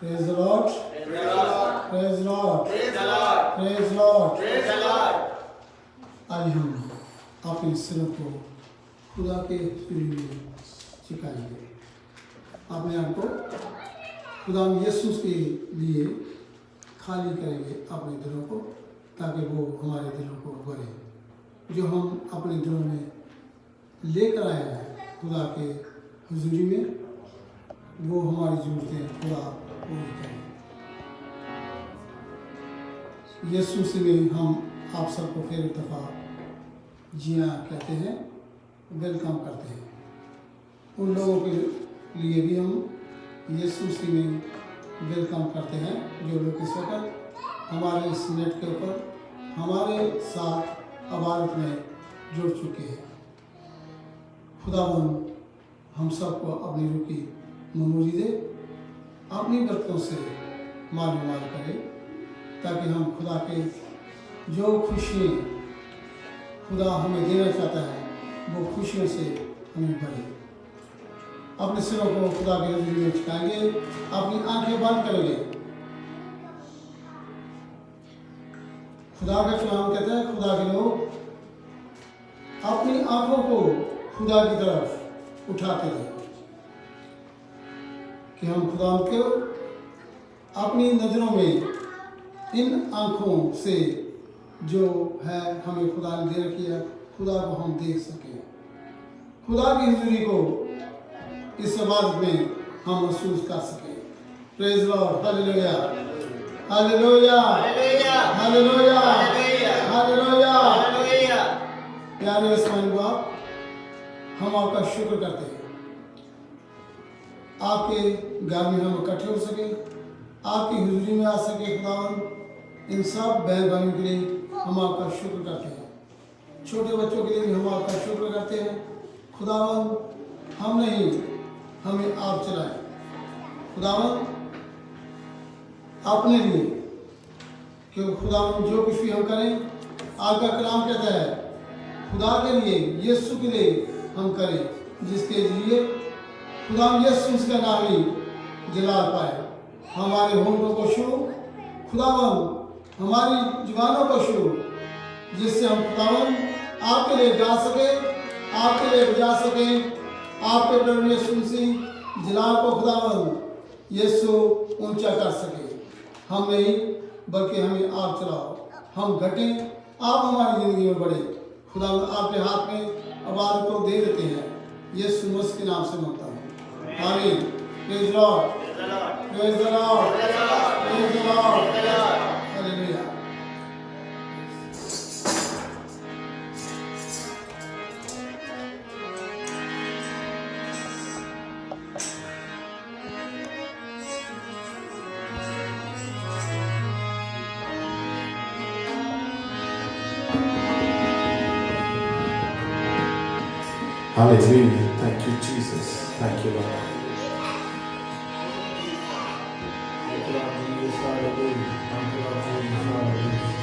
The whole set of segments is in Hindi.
Praise the Lord. Praise the Lord. Praise the Lord. Praise the Lord. Praise the Lord. आज हम अपने सिरों को खुदा के सूर्य में झुकाएंगे। अपने आप को खुदा यीशु के लिए खाली करेंगे अपने दिलों को, ताकि वो हमारे दिलों को भरे। जो हम अपने दिलों में लेकर आए हैं खुदा के हुजूरी में, वो हमारी ज़रूरतें खुदा पूरी करें। यीशु से में हम आप सबको फिर एक दफ़ा जिया कहते हैं, वेलकम करते हैं। उन लोगों के लिए भी हम यीशु से में वेलकम करते हैं जो लोग इस वक्त हमारे इस नेट के ऊपर हमारे साथ इबादत में जुड़ चुके हैं। खुदावंद हम सबको अपनी रूह की मेमोरी दे, अपनी बरकतों से मालूमात करे, ताकि हम खुदा के जो खुशियाँ खुदा हमें देना चाहता है वो खुशियों से हमें भरे। अपने सिरों को खुदा के हुजूरी में झुकाएंगे, अपनी आंखें बंद करेंगे। खुदा का कलाम कहता है, खुदा के लोग अपनी आंखों को खुदा की तरफ उठाते रहे, कि हम खुदा को अपनी नज़रों में इन आंखों से जो है हमें खुदा ने दे रखी है, खुदा को हम देख सकें। खुदा की हुजूरी को इस इबादत में हम महसूस कर सकें। Praise Lord, hallelujah, hallelujah, hallelujah, hallelujah. प्यारे आसमानी बाप, हम आपका शुक्र करते हैं आपके घर में हम इकट्ठे हो सके, आपकी हुजूरी में आ सके। खुदावंद, इन सब बहन भाइयों के लिए हम आपका शुक्र करते हैं। छोटे बच्चों के लिए भी हम आपका शुक्र करते हैं। खुदावंद, हम नहीं, हमें आप चलाएं। खुदावंद, अपने लिए, क्योंकि खुदावंद जो कुछ भी हम करें, आपका कलाम कहता है खुदा के लिए, यीशु के लिए हम करें, जिसके लिए खुदा यीशु का नाम ही जलाल पाए। हमारे होंठों को छू खुदावंद, हमारी जुबानों को छू, जिससे हम खुदावंद आपके लिए गा सके, आपके लिए बजा सके, आपके प्रभु यीशु मसीह जलाल को खुदावंद यीशु ऊंचा कर सके। हम नहीं, बल्कि हमें आप चलाओ। हम घटें, आप हमारी ज़िंदगी में बढ़े। खुदावंद, आपके हाथ में इबादत को दे देते हैं। यीशु मसीह के नाम से मांगता हूँ, आमीन। Praise Lord, praise the Lord, praise the Lord, hallelujah. Hallelujah. Thank you, Jesus. Thank you, Lord. Thank you, Lord Jesus. Hallelujah. Thank you, Lord Jesus. Hallelujah.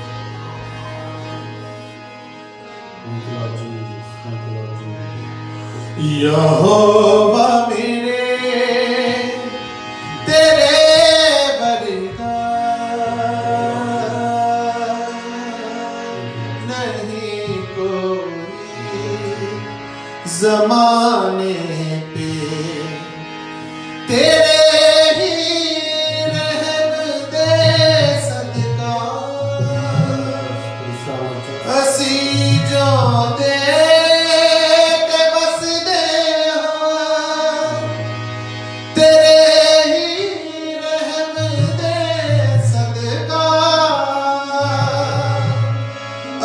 Thank you, Lord Jesus. Thank you, Lord Jesus. यहोवा मेरे तेरे बरदा नहीं कोई ज़माने पे, तेरे ही रहम दे सदका असी जो दे के बस दे हाँ, तेरे ही रहम दे सदका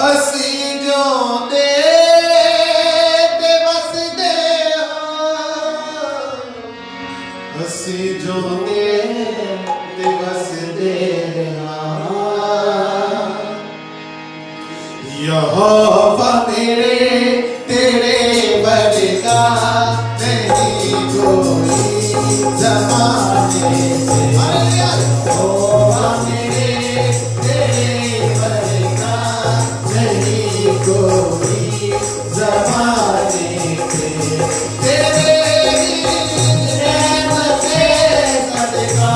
असी जो दे असी जो दे दिवस दे यहोवा मेरे तेरे बरदा नहीं कोई ज़माने से। यहोवा मेरे तेरे बरदा नहीं कोई ज़माने से, तेरे रहम दे सदका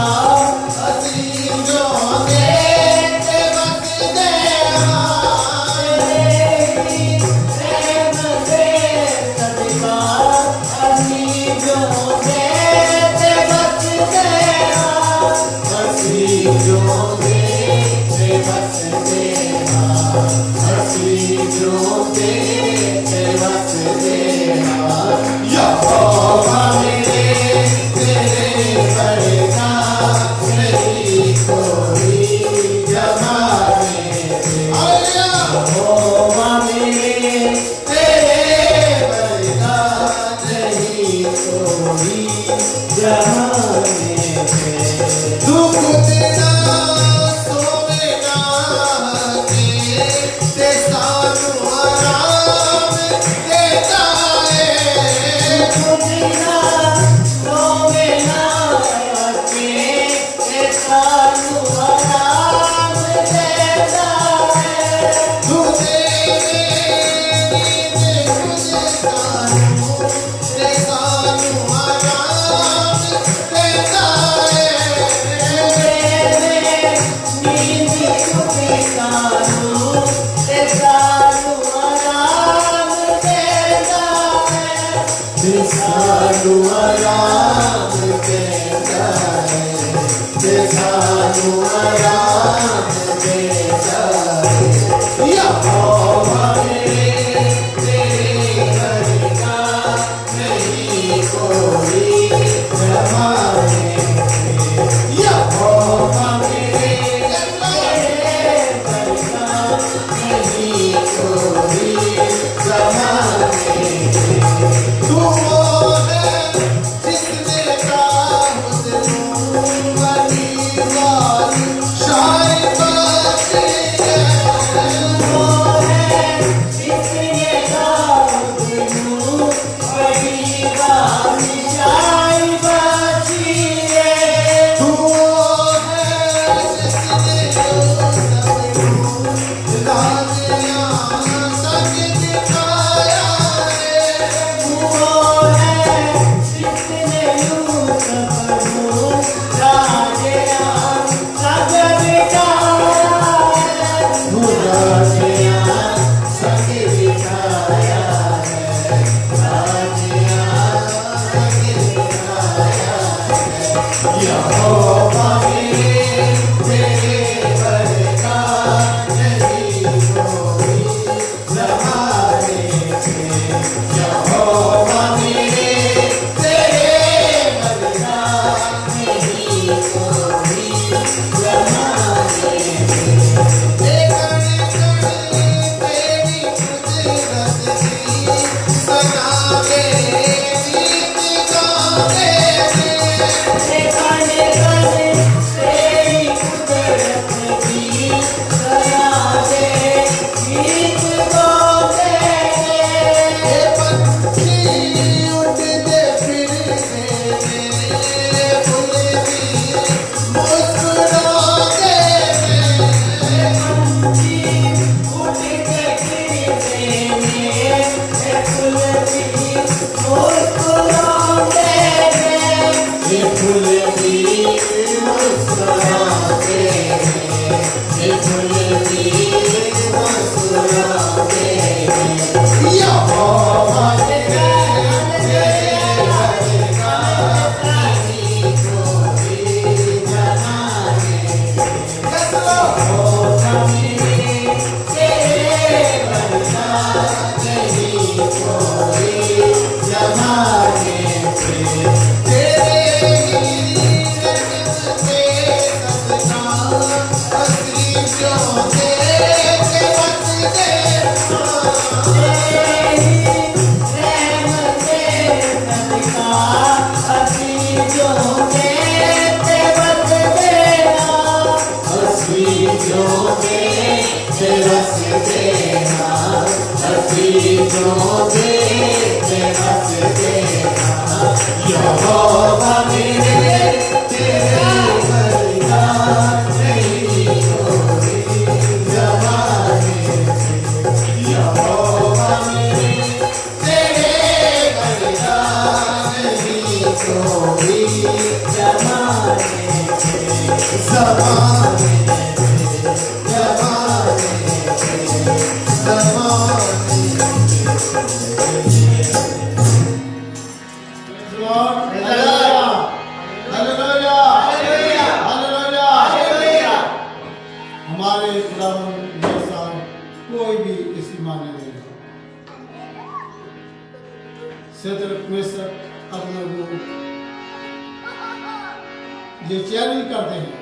ये चैलेंज करते हैं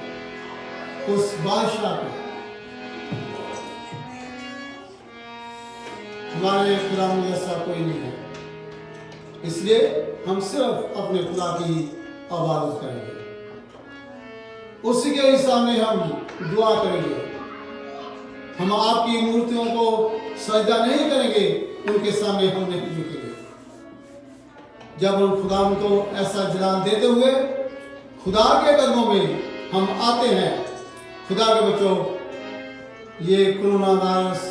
उस बादशाह को। हमारे खुदा में ऐसा कोई नहीं है, इसलिए हम सिर्फ अपने खुदा की इबादत करेंगे, उसी के ही सामने हम दुआ करेंगे। हम आपकी मूर्तियों को सजदा नहीं करेंगे, उनके सामने हम नहीं झुकेंगे। जब हम खुदा को ऐसा जलाल देते हुए खुदा के कदमों में हम आते हैं। खुदा के बच्चों, ये कोरोना वायरस,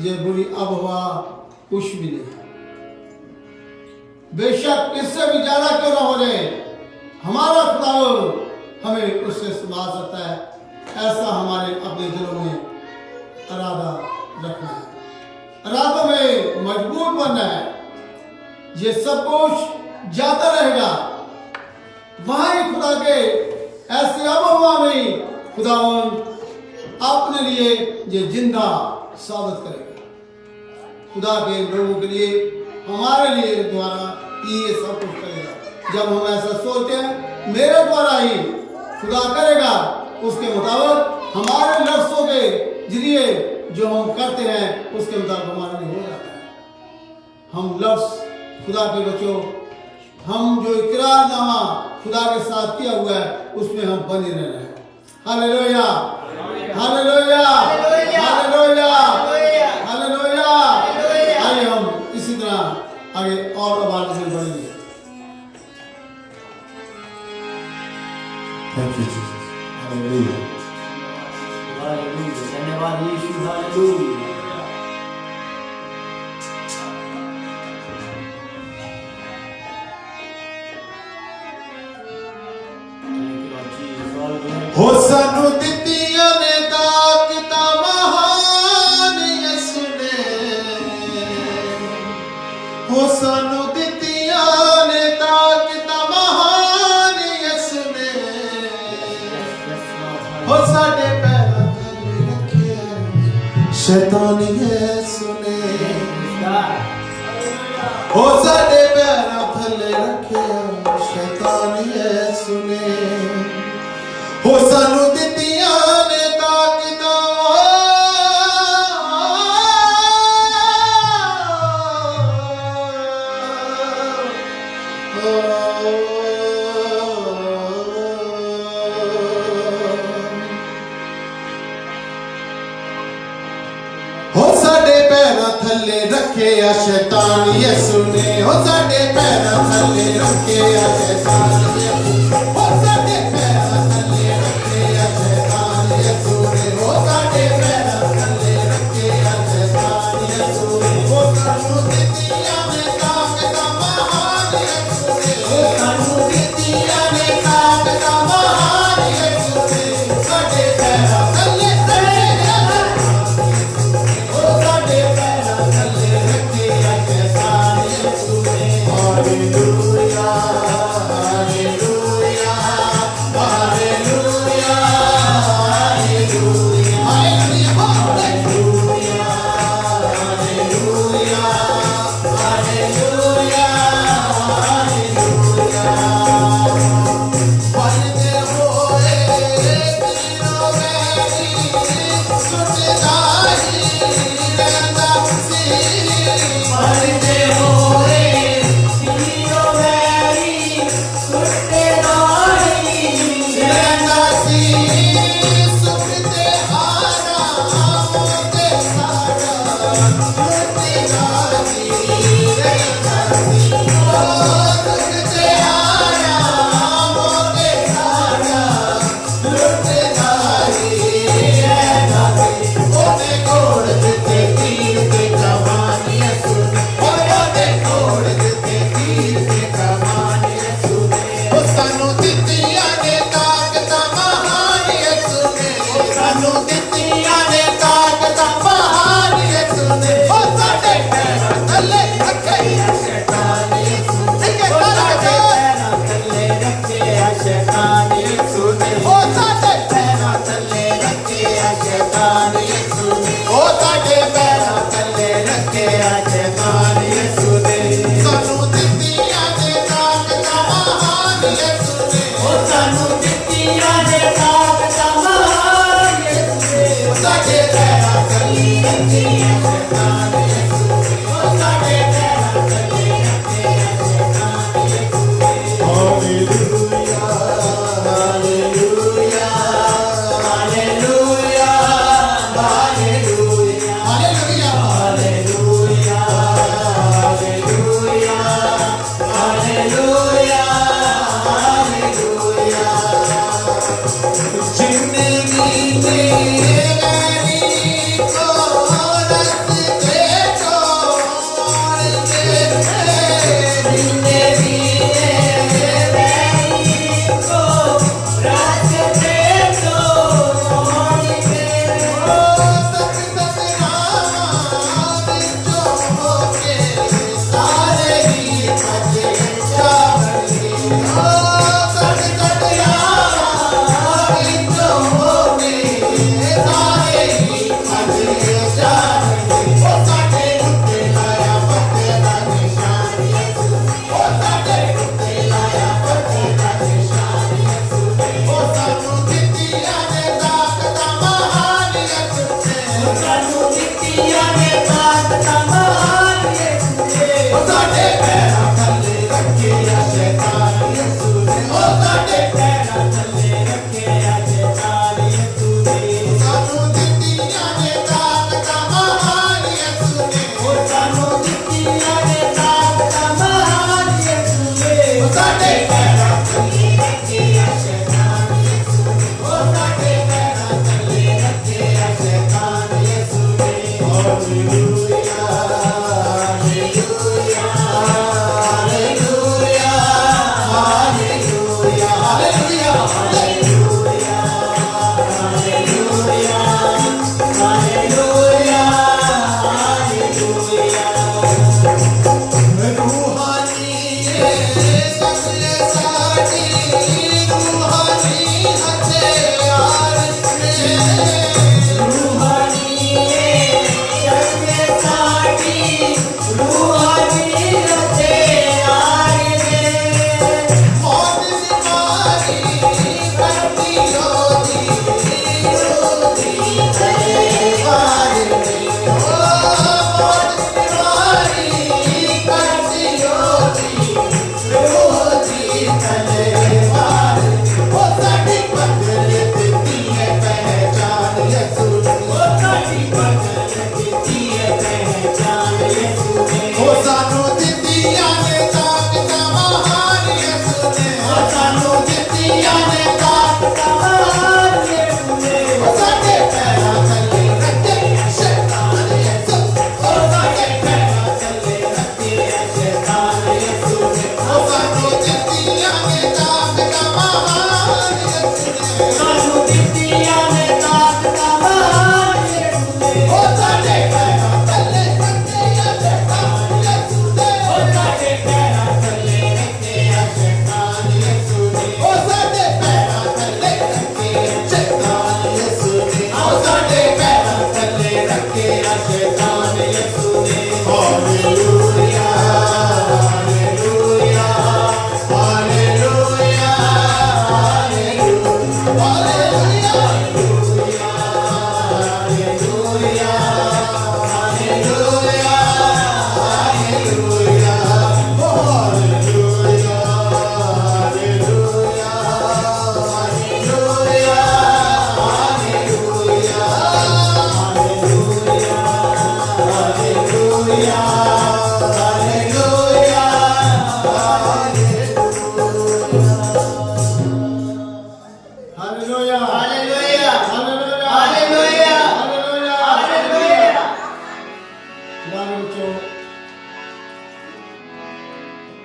ये बुरी आबहवा कुछ भी नहीं है। बेशक इससे भी ज्यादा क्यों ना हो जाए, हमारा खुदा हमें उससे संभाल सकता है। ऐसा हमारे अपने दिलों में इरादा रखना है, इरादों में मजबूत बनना है। ये सब कुछ जाता रहेगा, वहां ही खुदा के ऐसे आबहवा में खुदावन अपने लिए ये जिंदा साबित करेगा। खुदा के लोगों के लिए, हमारे लिए द्वारा ये सब कुछ करेगा। जब हम ऐसा सोचते हैं मेरे द्वारा ही खुदा करेगा, उसके मुताबिक हमारे लफ्ज़ों के जरिए जो हम करते हैं उसके मुताबिक हमारा नहीं हो जाता है। हम लफ्ज़ खुदा के बच्चों, हम जो इकरारनामा खुदा के साथ किया हुआ है उसमें हम बने रहना है। Hallelujah, hallelujah, hallelujah, hallelujah. आइए हम इसी तरह आगे और आवाज में बढ़ेंगे। Thank you, Jesus. Hallelujah. Hallelujah. धन्यवाद यीशु, हालेलुया। हो सानू दित्तियां ने ताकतां महान यसु ने, हो सानू दित्तियां ने ताकतां महान यसु ने, हो साडे पैरां थल्ले रखे शैतान यसु ने, हो साडे पैरां थल्ले रखे शैतान यसु ने, हो सानू दित्तियां ने ताकतां हो साडे पैरां थल्ले रखे आ शैतान यसु ने, हो साडे पैरां थल्ले रखे आ शैतान यसु ने, हो साडे पैरां थल्ले रखे आ शैतान यसु ने, हो साडे पैरां थल्ले रखे आ शैतान यसु ने, हो सानू दित्तियां ने ताकतां महान यसु ने, हो सानू दित्तियां ने ताकतां महान यसु ने, साडे पैरां थल्ले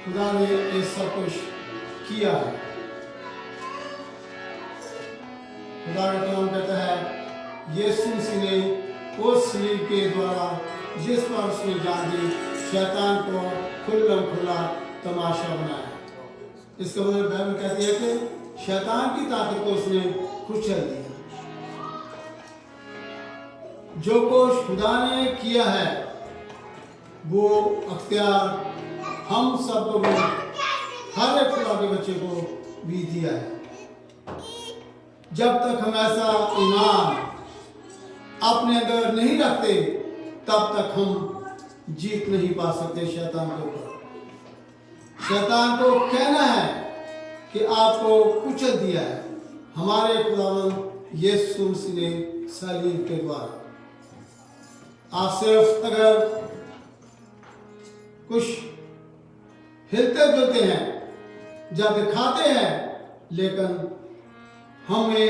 खुदा ने ये सब कुछ किया है। खुदा का कलाम कहता है यीशु मसीह ने उस सलीब के द्वारा जिस पर उसने जान दी शैतान को खुल्लम खुला तमाशा बनाया। इसका मतलब बाइबल कहती है कि शैतान की ताकत को उसने कुचल दिया। जो कुछ खुदा ने किया है वो अख्तियार हम सबको भी, हर एक खुदा के बच्चे को भी दिया है। जब तक हम ऐसा ईमान अपने अंदर नहीं रखते तब तक हम जीत नहीं पा सकते शैतान के ऊपर। शैतान को कहना है कि आपको कुचल दिया है हमारे खुदावंद यीशु मसीह ने सलीब के द्वारा। आप सिर्फ अगर कुछ हिलते जुलते हैं जब दिखाते हैं, लेकिन हमें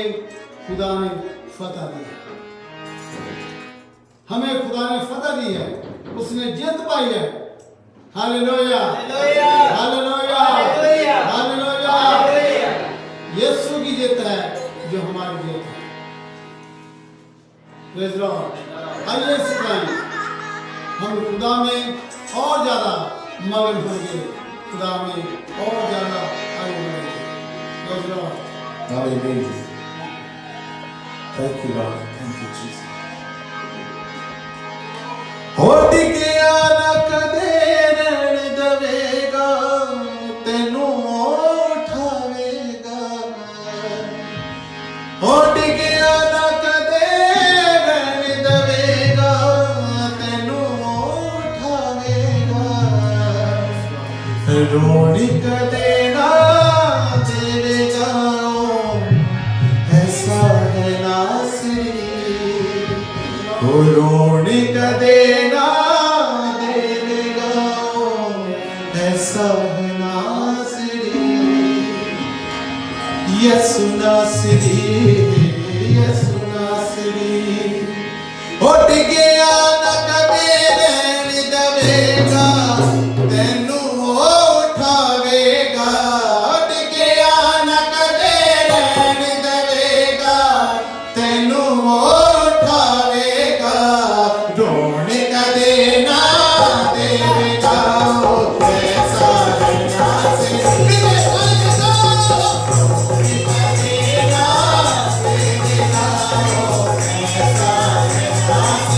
खुदा ने फतह दी है। हमें खुदा ने फतह दी है, उसने जीत पाई है। Hallelujah hallelujah hallelujah. यीशु की जीत है जो हमारी जीत है। Praise Lord. आइए सिखाएं हम खुदा में और ज्यादा मगन होंगे, खुदा में और ज्यादा आगे बढ़ेंगे। Praise Lord. Hallelujah. Thank you, Lord. Thank you, Jesus. होट गया ना कदे रहने दवेगा, तेनू उठावेगा। होट गया ना कदे रहने दवेगा, तेनू उठावेगा। रोनी कदे ना देवेगा, ऐसा है नासरी। रोनी कदे ना देवेगा, ऐसा है नासरी। यसु नासरी, यसु नासरी। उठ गया ना कदे रहने दवेगा, तेनू उठावेगा। उठ गया ना कदे रहने दवेगा, तेनू उठावेगा। रोने कदे ना देवेगा, ऐसा है नासरी। रोने कदे ना देवेगा, ऐसा है नासरी।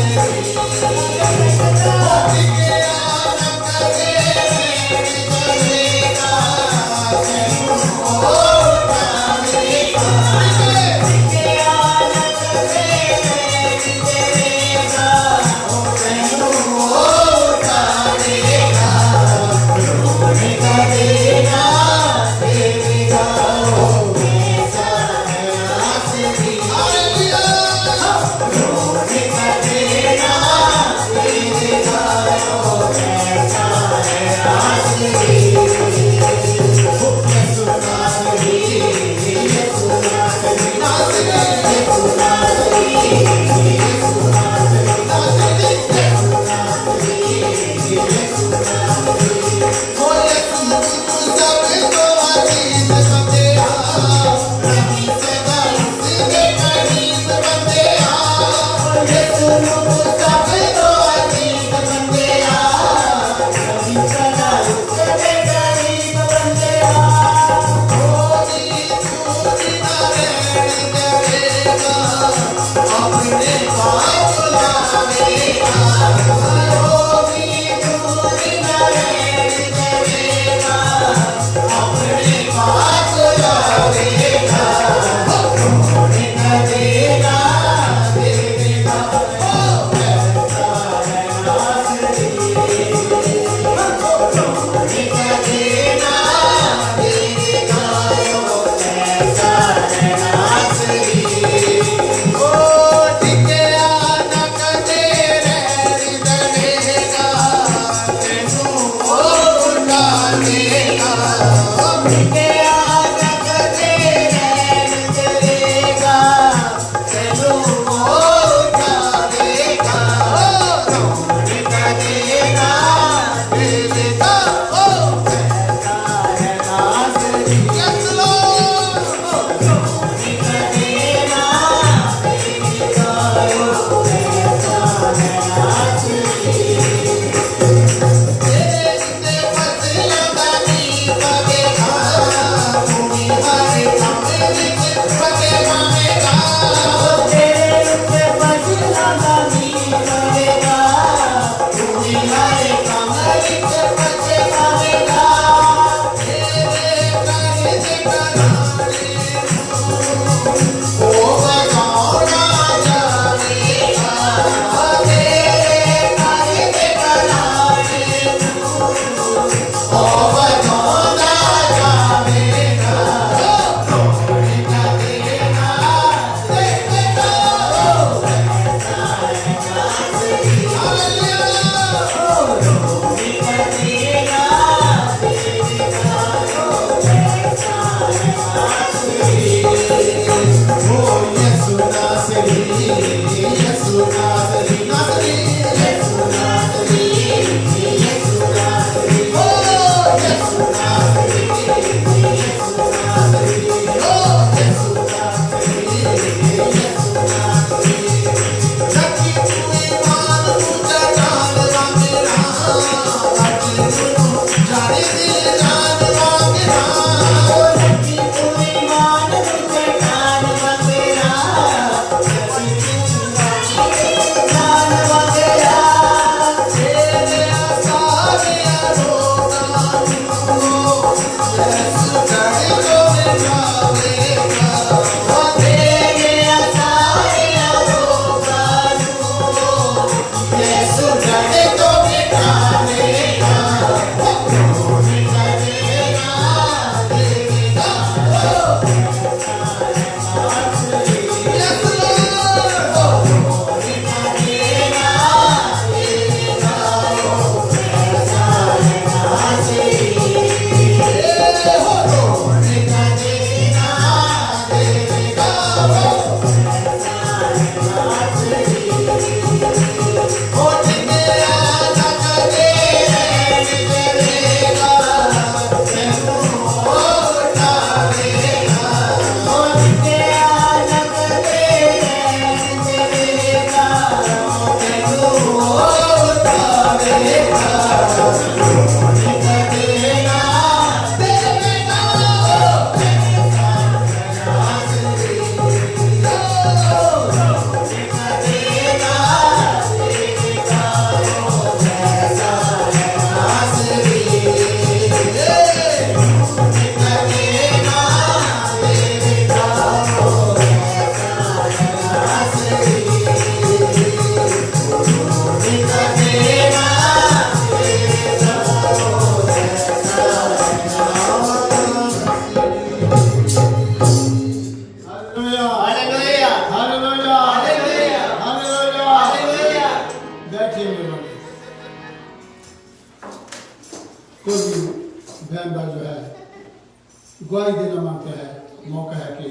गवाही देना मांगता है, मौका है कि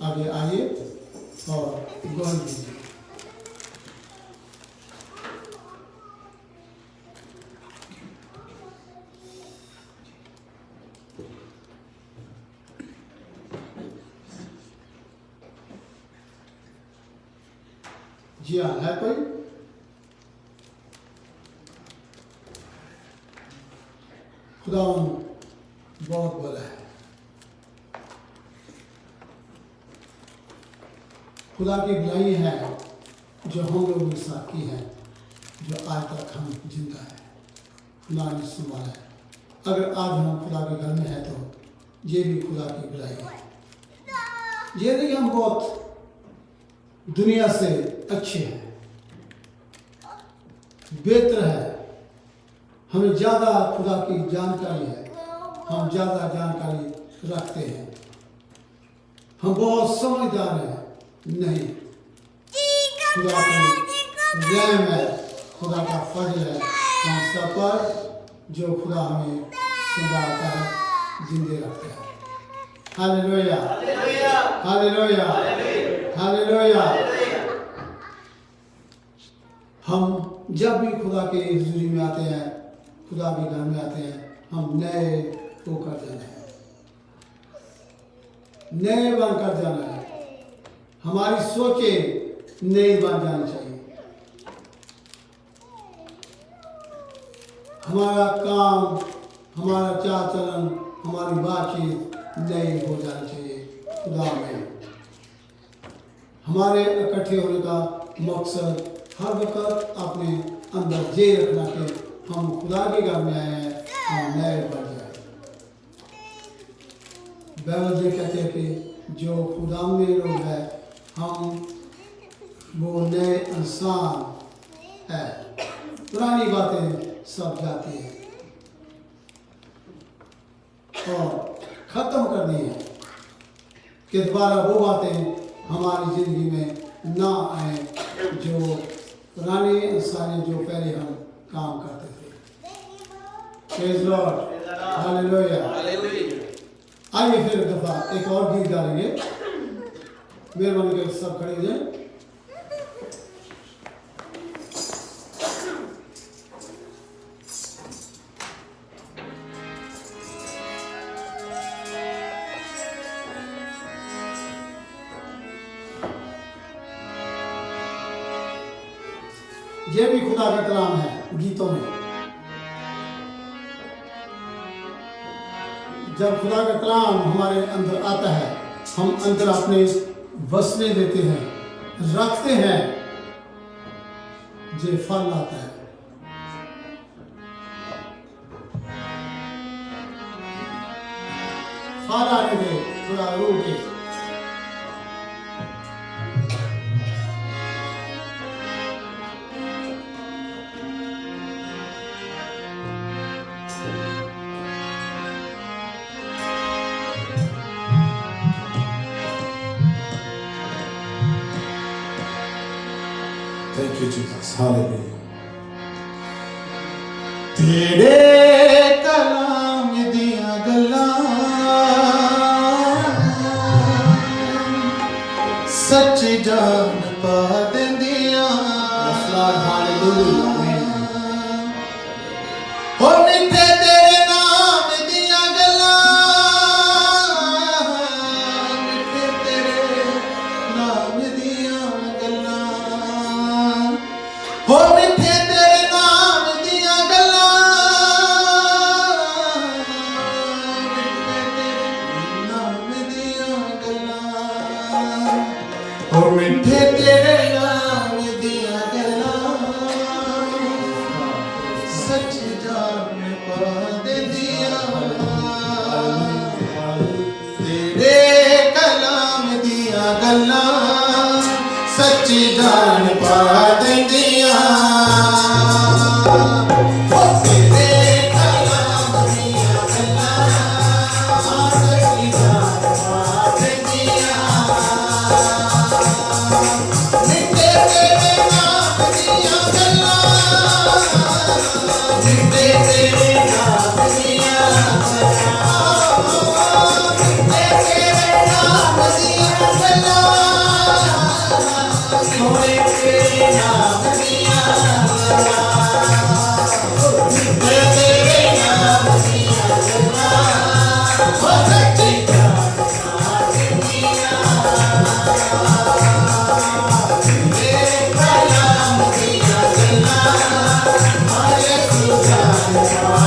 आगे आइए और गवाही दीजिए। जी हाँ, है कोई? खुदावन बहुत बड़ा है। खुदा की भलाई है जो हम लोगों के साथ की है, जो आज तक हम जिंदा है। खुदा ने संभाला है। अगर आज हम खुदा के घर में हैं तो ये भी खुदा की भलाई है। ये नहीं हम बहुत दुनिया से अच्छे हैं, बेहतर है, हमें ज़्यादा खुदा की जानकारी है, हम ज़्यादा जानकारी रखते हैं, हम बहुत समझदार हैं। नहीं, खुदा की रहम है, खुदा का फजल है हम सब पर, जो खुदा हमें संभालता है, जिंदे रखता है। Hallelujah, hallelujah, hallelujah. हम जब भी खुदा के हुजूरी में आते हैं, खुदा के घर में आते हैं, हम नए होकर जाना है, नए बनकर जाना है। हमारी सोचें नई बन जानी चाहिए। हमारा काम, हमारा चाल चलन, हमारी बातचीत नई हो जानी चाहिए खुदा में। हमारे इकट्ठे होने का मकसद हर वक्त अपने अंदर ये रखना कि हम खुदा के घर में आए हैं, हम नए बन जाए। बाइबल ये कहते हैं कि जो खुदा में लोग हैं, हम वो नए इंसान है। पुरानी बातें सब जाती हैं और ख़त्म करनी है कि दोबारा वो बातें हमारी ज़िंदगी में ना आए जो पुराने इंसान जो पहले हम काम करते थे। Praise Lord, hallelujah. आइए फिर एक दफ़ा एक और गीत गाएंगे। मेहरबानी करके सब खड़े हो जाएं। ये भी खुदा का कलाम है गीतों में। जब खुदा का कलाम हमारे अंदर आता है, हम अंदर अपने बसने देते हैं, रखते हैं, जो फल आता है। फल आने दे खुदा रूह के। Thank you, Jesus. Hallelujah. तेरे कलाम दिया गल्लां सच जान पा देंदियां। Yes, Lord. Hallelujah. Amen. हो मिठे तेरे नाम दिया गल्लां, मिठे तेरे नाम दिया गल्लां, हो मिठे तेरे नाम दिया गल्लां, मिठे तेरे नाम दिया गल्लां, हो मिठे तेरे नाम दिया गल्लां सच जान पा देंदियां। तेरे कलाम दिया गल्लां सच जान पा देंदियां। तेरे कलाम दिया गल्लां सच जान पा देंदियां। मिठे तेरे नाम दिया गल्लां, मिठे तेरे नाम दिया गल्लां, मिठे तेरे नाम दिया गल्लां, सोने तेरे नाम दिया गल्लां, मिठे तेरे नाम दिया गल्लां, हो सच्ची जान पा देंदियां। तेरे कलाम दिया गल्लां, हाय तू जान पा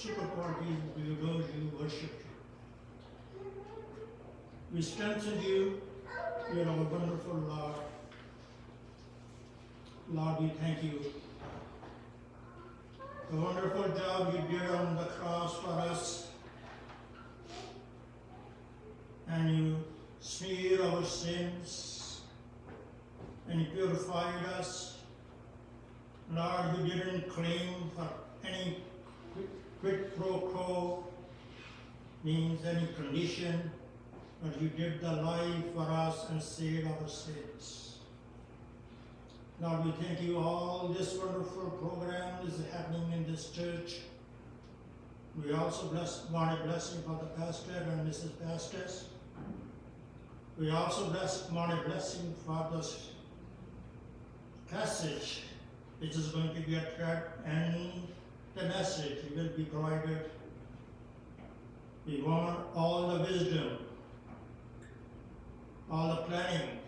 super qualities we adore you, worship you. We strengthen you, you are our wonderful Lord. Lord, we thank you. The wonderful job you did on the cross for us, and you smeared our sins, and you purified us. Lord, you didn't claim for any quid pro quo, means any condition, but you did the life for us and saved our sins. Lord, we thank you. All this wonderful program is happening in this church. We also want a blessing for the pastor and Mrs. Pastors. We also want a blessing for this passage, which is going to be a thread, and the message will be provided. We want all the wisdom, all the planning.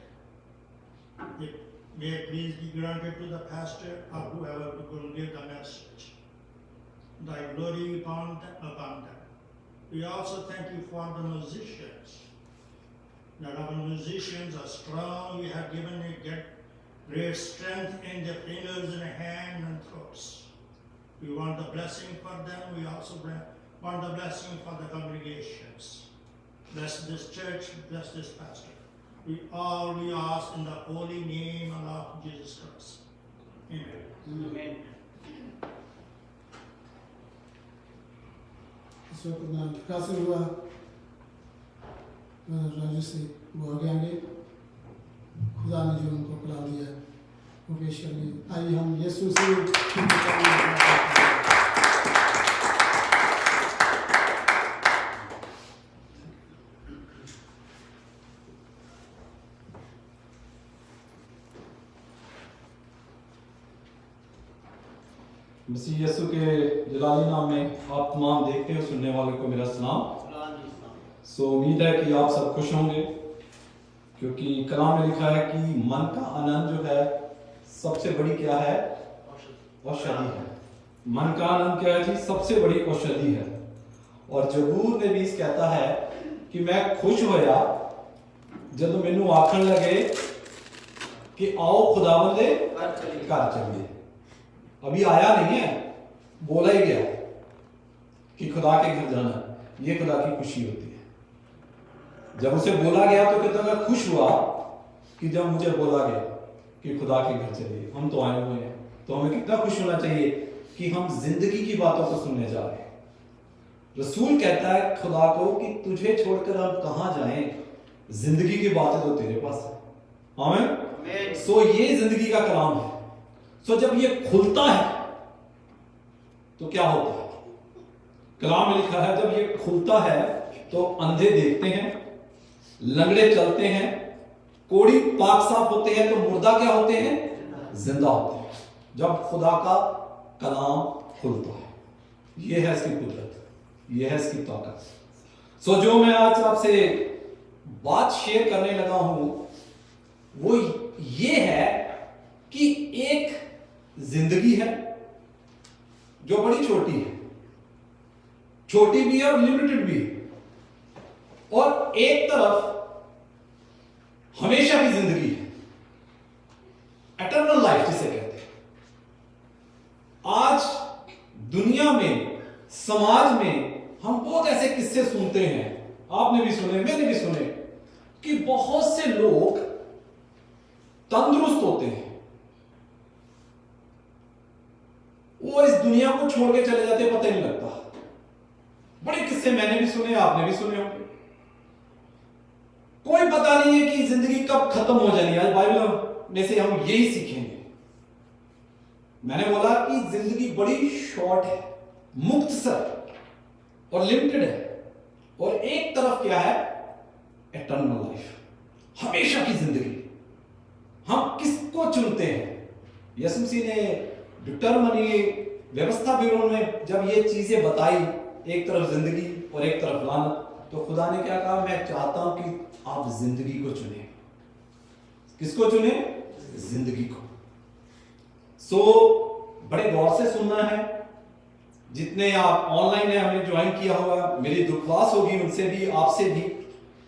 May it please be granted to the pastor or whoever is going to give the message. Thy glory upon them. We also thank you for the musicians. That our musicians are strong. You have given me great strength in their fingers and hand and throats. We want the blessing for them. We also want the blessing for the congregations. Bless this church, bless this pastor. We ask in the holy name of Lord Jesus Christ. Amen. Amen. इस वक्त नाम प्रकाशन हुआ राजू से वो आगे आगे खुदा ने जो उनको बुला दिया वो पेश कर लिए। आइए हम यीशु से मसीह यीशु के जलाली नाम में आप तमाम देखते हैं सुनने वाले को मेरा सलाम। सो उम्मीद है कि आप सब खुश होंगे, क्योंकि कलाम में लिखा है कि मन का आनंद जो है सबसे बड़ी क्या है? औषधि है। मन का आनंद क्या है जी? सबसे बड़ी औषधि है। और जबूर में भी कहता है कि मैं खुश होया जब मैनू आखन लगे कि आओ खुदावंद दे घर चलिए। अभी आया नहीं है, बोला ही गया कि खुदा के घर जाना, ये खुदा की खुशी होती है। जब उसे बोला गया तो कहता मैं खुश हुआ कि जब मुझे बोला गया कि खुदा के घर चलिए। हम तो आए हुए हैं, तो हमें कितना खुश होना चाहिए कि हम जिंदगी की बातों को सुनने जा रहे हैं। रसूल कहता है खुदा को कि तुझे छोड़कर हम कहां जाएं, जिंदगी की बातें तो तेरे पास है। आमीन। सो ये जिंदगी का कलाम है। सो जब ये खुलता है तो क्या होता है? कलाम में लिखा है जब ये खुलता है तो अंधे देखते हैं, लंगड़े चलते हैं, कोड़ी पाक साफ होते हैं, तो मुर्दा क्या होते हैं? जिंदा होते हैं। जब खुदा का कलाम खुलता है, यह है इसकी कुदरत, यह है इसकी ताकत। सो जो मैं आज आपसे बात शेयर करने लगा हूं वो ये है कि एक जिंदगी है जो बड़ी छोटी है, छोटी भी है और लिमिटेड भी है, और एक तरफ हमेशा की जिंदगी है, एटर्नल लाइफ जिसे कहते हैं। आज दुनिया में, समाज में हम बहुत ऐसे किस्से सुनते हैं, आपने भी सुने, मैंने भी सुने, कि बहुत से लोग तंदुरुस्त होते हैं, वो इस दुनिया को छोड़ के चले जाते, पता ही नहीं लगता। बड़े किस्से मैंने भी सुने, आपने भी सुने होंगे। कोई पता नहीं है कि जिंदगी कब खत्म हो जानी है। आज बाइबल में से हम यही सीखेंगे। मैंने बोला कि जिंदगी बड़ी शॉर्ट है, मुख्तसर और लिमिटेड है, और एक तरफ क्या है? एटर्नल लाइफ, हमेशा की जिंदगी। हम किसको चुनते हैं? यीशु मसीह ने डिटरमिनी व्यवस्था ब्यूरो में जब ये चीजें बताई, एक तरफ जिंदगी और एक तरफ लानत, तो खुदा ने क्या कहा? मैं चाहता हूं कि आप जिंदगी को चुने। किसको चुने? जिंदगी को। सो बड़े गौर से सुनना है, जितने आप ऑनलाइन है हमने ज्वाइन किया होगा, मेरी दुर्वास होगी उनसे भी, आपसे भी,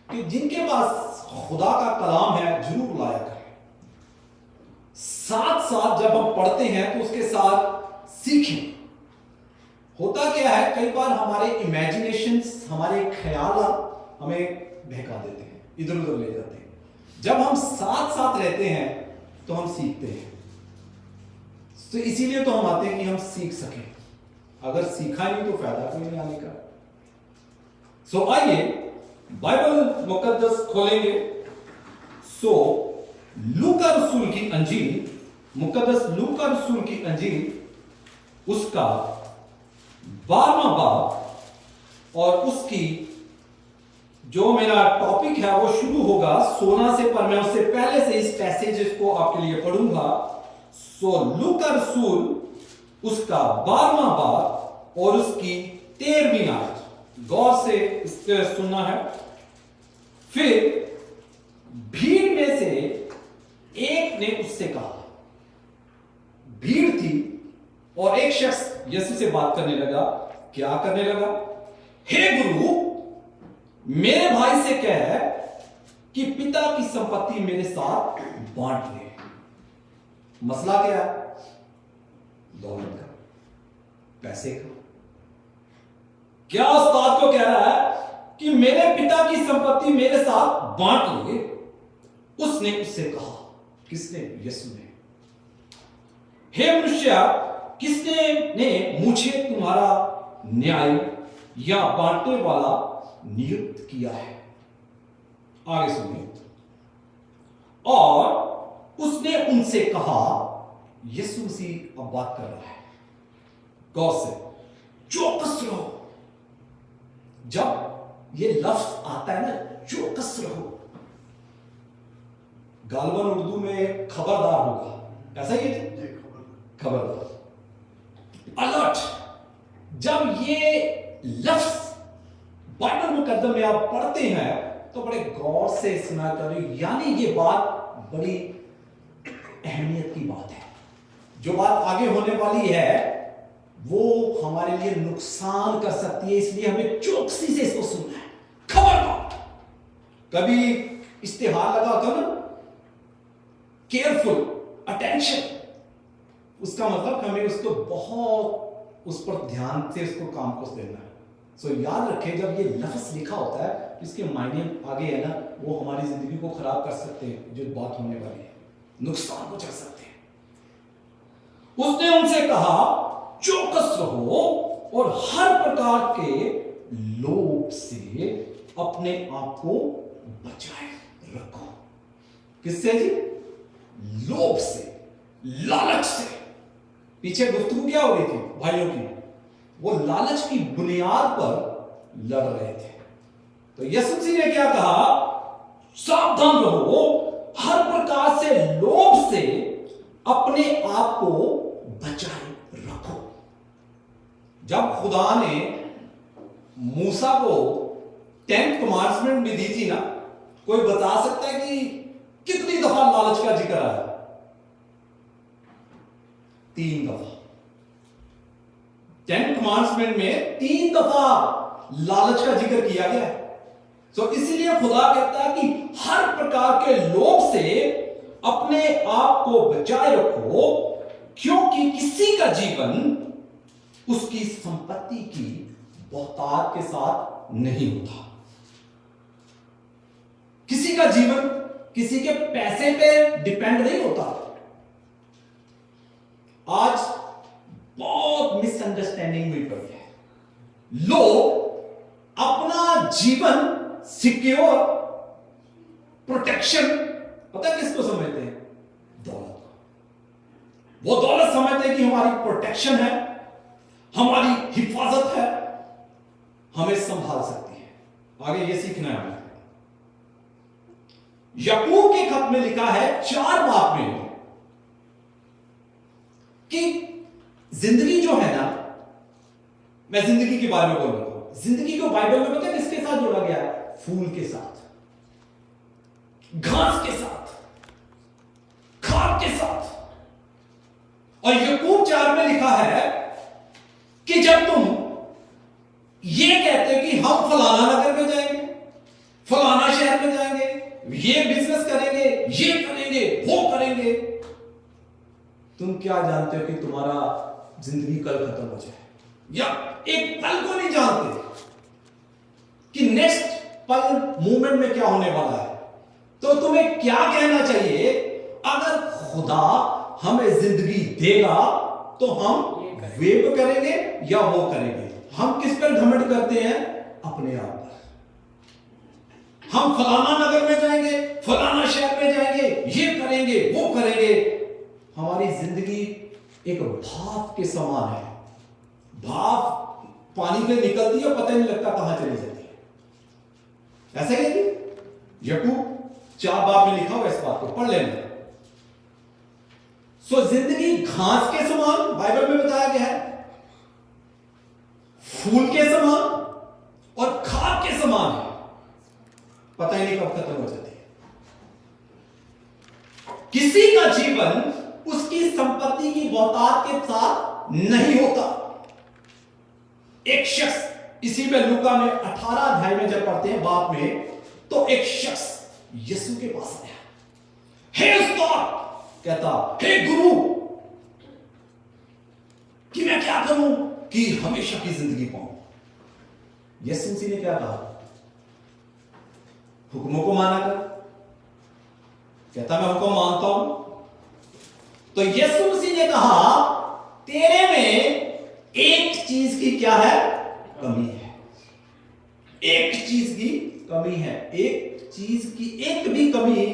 कि जिनके पास खुदा का कलाम है जरूर लाया करें। साथ साथ जब हम पढ़ते हैं तो उसके साथ सीखें। होता क्या है, कई बार हमारे इमेजिनेशंस, हमारे ख्याल हमें बहका देते हैं, इधर उधर ले जाते हैं। जब हम साथ साथ रहते हैं तो हम सीखते हैं। तो इसीलिए तो हम आते हैं कि हम सीख सकें। अगर सीखा नहीं तो फायदा कोई नहीं आने का। सो आइए बाइबल मुकद्दस खोलेंगे। सो लूका रसूल की अंजील, मुकद्दस लूका रसूल की अंजील, उसका 12वां बाब, और उसकी जो मेरा टॉपिक है वो शुरू होगा 16 से, पर मैं उससे पहले से इस पैसेज को आपके लिए पढ़ूंगा। सो लूका रसूल उसका 12वां बाब और उसकी 13वीं आयत, गौर से इससे सुनना है। फिर भीड़ में से एक ने उससे कहा, भीड़ थी और एक शख्स यीशु से बात करने लगा। क्या करने लगा? हे गुरु, मेरे भाई से कह कि पिता की संपत्ति मेरे साथ बांट ले। मसला क्या है? दौलत का, पैसे का। क्या उस्ताद को कह रहा है कि मेरे पिता की संपत्ति मेरे साथ बांट ले। उसने उससे कहा, किसने? यीशु ने, हे मनुष्य, किसने ने मुझे तुम्हारा न्याय या बांटने वाला नियुक्त किया है? आगे सुनिए। और उसने उनसे कहा, यीशु मसीह अब बात कर रहा है, गौर से, चौकस रहो। जब ये लफ्ज आता है ना, चौकस रहो, गालबन उर्दू में खबरदार होगा, ऐसा ही है, खबरदार, अलर्ट। जब ये लफ्ज बाइबल मुकद्दस में आप पढ़ते हैं तो बड़े गौर से सुना करें, यानी ये बात बड़ी अहमियत की बात है। जो बात आगे होने वाली है वो हमारे लिए नुकसान कर सकती है, इसलिए हमें चौकसी से इसको सुनना है। खबरदार। कभी इश्तिहार लगा होता ना, केयरफुल, अटेंशन, उसका मतलब हमें उसको बहुत उस पर ध्यान से उसको काम को देना है। सो याद रखें, जब ये लफ्ज लिखा होता है इसके मायने आगे है ना, वो हमारी जिंदगी को खराब कर सकते हैं। जो बात होने वाली है, नुकसान को चल सकते हैं। उसने उनसे कहा, चौकस रहो और हर प्रकार के लोभ से अपने आप को बचाए रखो। किससे जी? लोभ से, लालच से। पीछे गुफ्तगू क्या हो रही थी भाइयों की? वो लालच की बुनियाद पर लड़ रहे थे। तो यीशु मसीह ने क्या कहा? सावधान रहो, हर प्रकार से लोभ से अपने आप को बचाए रखो। जब खुदा ने मूसा को 10 कमांडमेंट भी दी थी ना, कोई बता सकता है कि कितनी दफा लालच का जिक्र आया? 3 दफा। 10 कमांडमेंट में 3 दफा लालच का जिक्र किया गया है। तो इसीलिए खुदा कहता है कि हर प्रकार के लोभ से अपने आप को बचाए रखो, क्योंकि किसी का जीवन उसकी संपत्ति की बहुतायत के साथ नहीं होता। किसी का जीवन किसी के पैसे पे डिपेंड नहीं होता। आज बहुत मिसअंडरस्टैंडिंग हुई पड़ी है। लोग अपना जीवन सिक्योर, प्रोटेक्शन, पता है किसको समझते हैं? दौलत को। वो दौलत समझते हैं कि हमारी प्रोटेक्शन है, हमारी हिफाजत है, हमें संभाल सकती है। आगे ये सीखना है हमें। याकूब के खत में लिखा है 4 बाब में कि जिंदगी जो है ना, मैं जिंदगी के बारे में बोल रहा हूं। जिंदगी को बाइबल में पता है किसके साथ जोड़ा गया है? फूल के साथ, घास के साथ, खाद के साथ। और याकूब 4 में लिखा है कि जब जब तुम ये कहते हो कि हम फलाना नगर में जाएंगे, फलाना शहर में जाएंगे, ये बिजनेस करेंगे, ये करेंगे, वो करेंगे, तुम क्या जानते हो कि तुम्हारा जिंदगी कल खत्म हो जाए, या एक पल को नहीं जानते कि नेक्स्ट पल मूवमेंट में क्या होने वाला है। तो तुम्हें क्या कहना चाहिए? अगर खुदा हमें जिंदगी देगा तो हम वेब करेंगे या वो करेंगे। हम किस पर घमंड करते हैं? अपने आप पर। हम फलाना नगर में जाएंगे, फलाना शहर में जाएंगे, ये करेंगे, वो करेंगे। हमारी जिंदगी एक भाप के समान है। भाप पानी में निकलती है, पता नहीं लगता कहां चली जाती है। ऐसा ही है। यकूब 4 बाब में लिखा हुआ इस बात को पढ़ लेना। जिंदगी घास के समान बाइबल में बताया गया है, फूल के समान और खाद के समान है, पता ही नहीं कब खत्म हो जाती है। किसी का जीवन उसकी संपत्ति की बहुतायत के साथ नहीं होता। एक शख्स, इसी में लूका में 18 अध्याय में जब पढ़ते हैं बाप में, तो एक शख्स यीशु के पास आया। हे उस्ताद, कहता, हे गुरु, कि मैं क्या करूं कि हमेशा की जिंदगी पाऊं। यीशु मसीह ने क्या कहा? हुक्मों को माना कर। कहता, मैं हुक्म मानता हूं। तो यीशु मसीह ने कहा, तेरे में एक चीज की क्या है? कमी है। एक चीज की कमी है। एक चीज की एक भी कमी,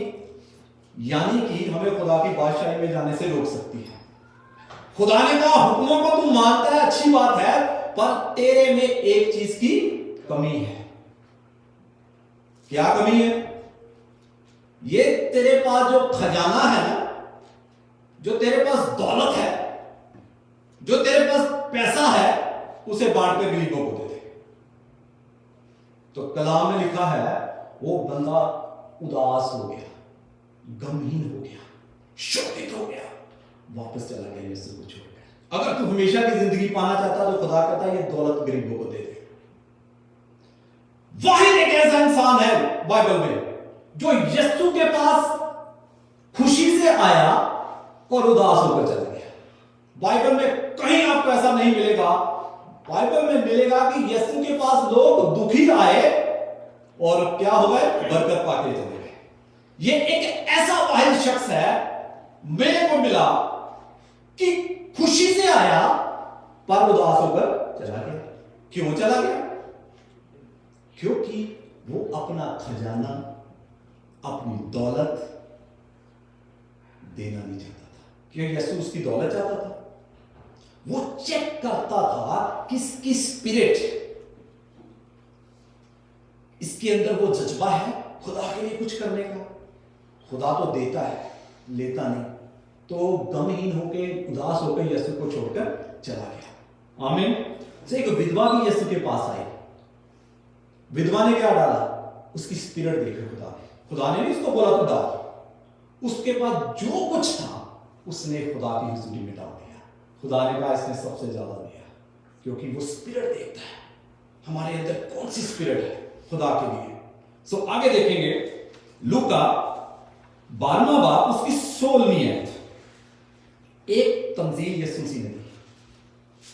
यानी कि हमें खुदा की बादशाही में जाने से रोक सकती है। खुदा ने कहा, हुक्मों को तू मानता है, अच्छी बात है, पर तेरे में एक चीज की कमी है। क्या कमी है? ये तेरे पास जो खजाना है ना, जो तेरे पास दौलत है, जो तेरे पास पैसा है, उसे बांट कर गरीबों को दे दे। तो कलाम में लिखा है, वो बंदा उदास हो गया, गमहीन हो गया, शोकित हो गया, वापस चला गया यीशु को छोड़कर। अगर तू हमेशा की जिंदगी पाना चाहता तो खुदा कहता है, ये दौलत गरीबों को दे दे। वाहिद एक ऐसा इंसान है बाइबल में जो यीशु के पास खुशी से आया और उदास होकर चला गया। बाइबल में कहीं आपको ऐसा नहीं मिलेगा। बाइबल में मिलेगा कि यीशु के पास लोग दुखी आए और क्या हो गए? बरकत पाके चले गए। ये एक ऐसा वाहिद शख्स है मेरे को मिला कि खुशी से आया पर उदास होकर चला गया। क्यों चला गया? क्योंकि वो अपना खजाना, अपनी दौलत देना नहीं चाहता था। क्यों? यीशु उसकी दौलत चाहता था। वो चेक करता था किसकी स्पिरिट, इसके अंदर वो जज्बा है खुदा के लिए कुछ करने का। खुदा तो देता है, लेता नहीं। तो गमहीन होके, उदास होकर यीशु को छोड़कर चला गया। आमीन। से एक विधवा भी यीशु के पास आई। विधवा ने क्या डाला? उसकी स्पिरिट देखी खुदा ने नहीं उसको बोला तू डाल। उसके पास जो कुछ था उसने खुदा की हुजूरी में डाल दिया। खुदा ने कहा, इसने सबसे ज्यादा दिया, क्योंकि वो स्पिरिट देखता है हमारे अंदर कौन सी स्पिरिट है खुदा के लिए। सो आगे देखेंगे लूका 12वां बाब उसकी 16वीं आयत। एक तंजील यीशु मसीह ने दी,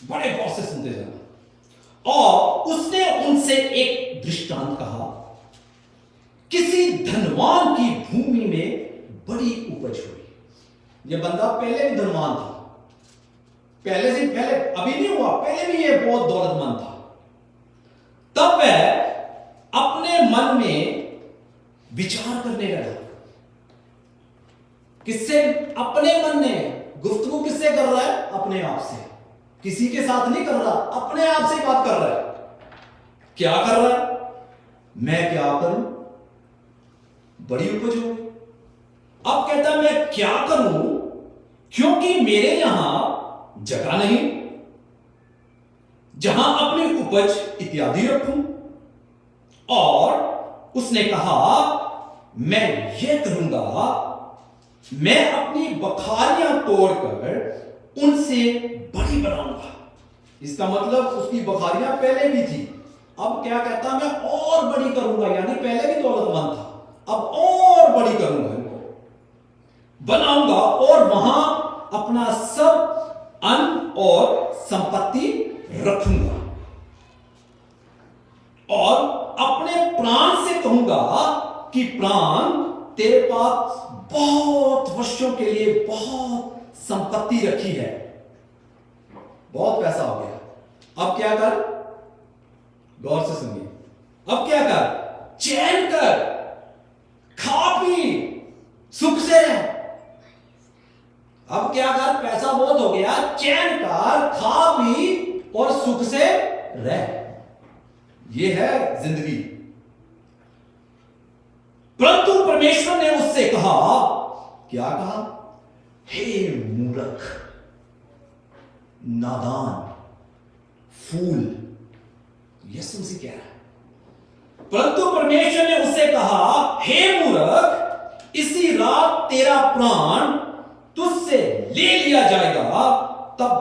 बड़े गौर से सुनते जाना। और उसने उनसे एक दृष्टांत कहा, किसी धनवान की भूमि में बड़ी उपज हुई। यह बंदा पहले भी धनवान था, पहले अभी नहीं हुआ, पहले भी यह बहुत दौलतमंद था। तब वह अपने मन में विचार करने लगा। किससे? अपने मन में। गुफ्तगू किससे कर रहा है? अपने आप से। किसी के साथ नहीं कर रहा, अपने आप से बात कर रहा है। क्या कर रहा है? मैं क्या करूं? बड़ी उपज हो गई। अब कहता मैं क्या करूं, क्योंकि मेरे यहां जगह नहीं जहां अपनी उपज इत्यादि रखूं। और उसने कहा, मैं यह करूंगा, मैं अपनी बखारियां तोड़कर उनसे बड़ी बनाऊंगा इसका मतलब उसकी बखारियां पहले भी थी, अब क्या कहता मैं और बड़ी करूंगा, यानी पहले भी दौलतमंद था, अब और बड़ी करूंगा, इनको बनाऊंगा और वहां अपना सब अन्न और संपत्ति रखूंगा और अपने प्राण से कहूंगा कि प्राण तेरे पास बहुत वर्षों के लिए बहुत संपत्ति रखी है, बहुत पैसा हो गया, अब क्या कर, गौर से सुनिए, अब क्या कर, चैन कर, खा पी, सुख से रह। अब क्या कर, पैसा बहुत हो गया, चैन कर, खा पी और सुख से रह। यह है जिंदगी। परंतु परमेश्वर ने उससे कहा, क्या कहा, हे मूर्ख, नादान, फूल, यीशु मसीह कह रहा है। परंतु परमेश्वर ने उससे कहा, हे मूर्ख, इसी रात तेरा प्राण तुझसे ले लिया जाएगा, तब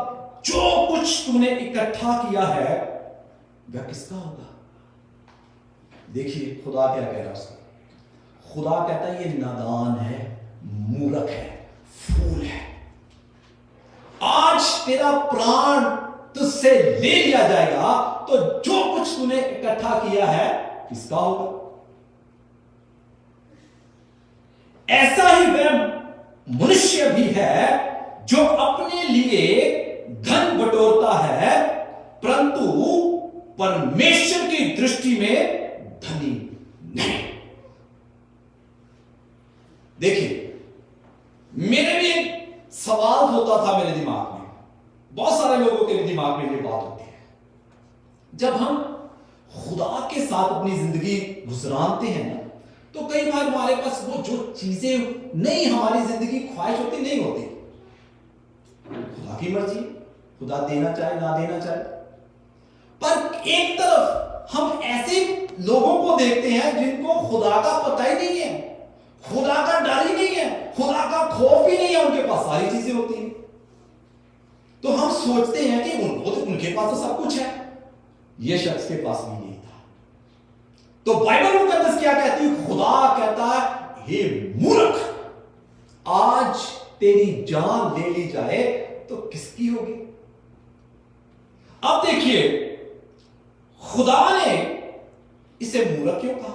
जो कुछ तूने इकट्ठा किया है वह किसका होगा। देखिए खुदा क्या कह रहा है उसका, खुदा कहता है ये नादान है, मूर्ख है, फूल है। आज तेरा प्राण तुझसे ले लिया जाएगा, तो जो कुछ तूने इकट्ठा किया है किसका होगा। ऐसा ही वह मनुष्य भी है जो अपने लिए धन बटोरता है, परंतु परमेश्वर की दृष्टि में धनी नहीं। देखिए मेरे भी एक सवाल होता था मेरे दिमाग में, बहुत सारे लोगों के दिमाग में ये बात होती है, जब हम खुदा के साथ अपनी जिंदगी गुजराते हैं ना, तो कई बार हमारे पास वो जो चीजें नहीं, हमारी जिंदगी ख्वाहिश होती नहीं होती, खुदा की मर्जी, खुदा देना चाहे ना देना चाहे। पर एक तरफ हम ऐसे लोगों को देखते हैं जिनको खुदा का पता ही नहीं है, खुदा का डर ही नहीं है, खुदा का खौफ ही नहीं है, उनके पास सारी चीजें होती हैं। तो हम सोचते हैं कि उनके पास तो सब कुछ है, ये शख्स के पास भी नहीं था। तो बाइबल मुकद्दस क्या कहती है, खुदा कहता है, हे मूर्ख, आज तेरी जान ले ली जाए तो किसकी होगी। अब देखिए खुदा ने इसे मूर्ख क्यों कहा,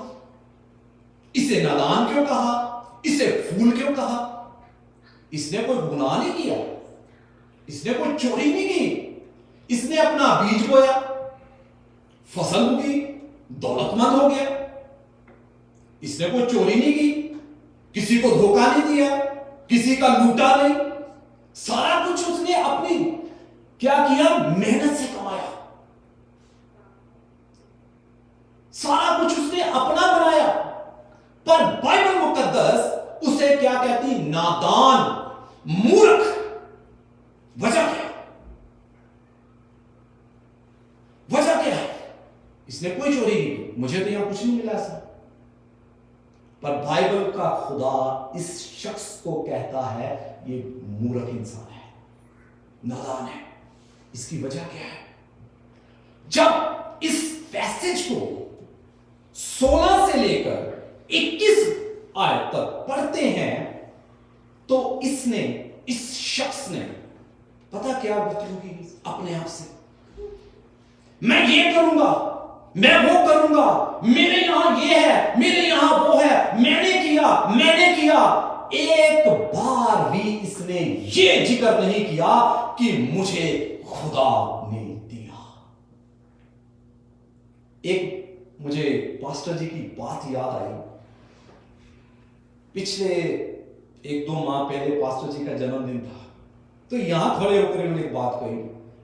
इसे नादान क्यों कहा, इसे फूल क्यों कहा। इसने कोई गुनाह नहीं किया, इसने कोई चोरी नहीं की, इसने अपना बीज बोया, फसल उगी, दौलतमंद हो गया, इसने कोई चोरी नहीं की, किसी को धोखा नहीं दिया, किसी का लूटा नहीं, सारा कुछ उसने अपनी क्या किया, मेहनत से कमाया, सारा कुछ उसने अपना बनाया। पर बाइबल मुकद्दस उसे क्या कहती, नादान, मूर्ख। वजह क्या, वजह क्या है, इसने कोई चोरी नहीं की, मुझे तो यहां कुछ नहीं मिला ऐसा। पर बाइबल का खुदा इस शख्स को कहता है ये मूर्ख इंसान है, नादान है। इसकी वजह क्या है, जब इस पैसेज को 16 से लेकर 21 आयत तक पढ़ते हैं तो इस शख्स ने पता क्या बतलू की अपने आप से, मैं ये करूंगा, मैं वो करूंगा, मेरे यहां ये है, मेरे यहां वो है, मैंने किया। एक बार भी इसने ये जिक्र नहीं किया कि मुझे खुदा ने दिया। एक मुझे पास्टर जी की बात याद आई, पिछले 1-2 माह पहले पास्टर जी का जन्मदिन था, तो यहां खड़े होकर उन्होंने एक बात कही,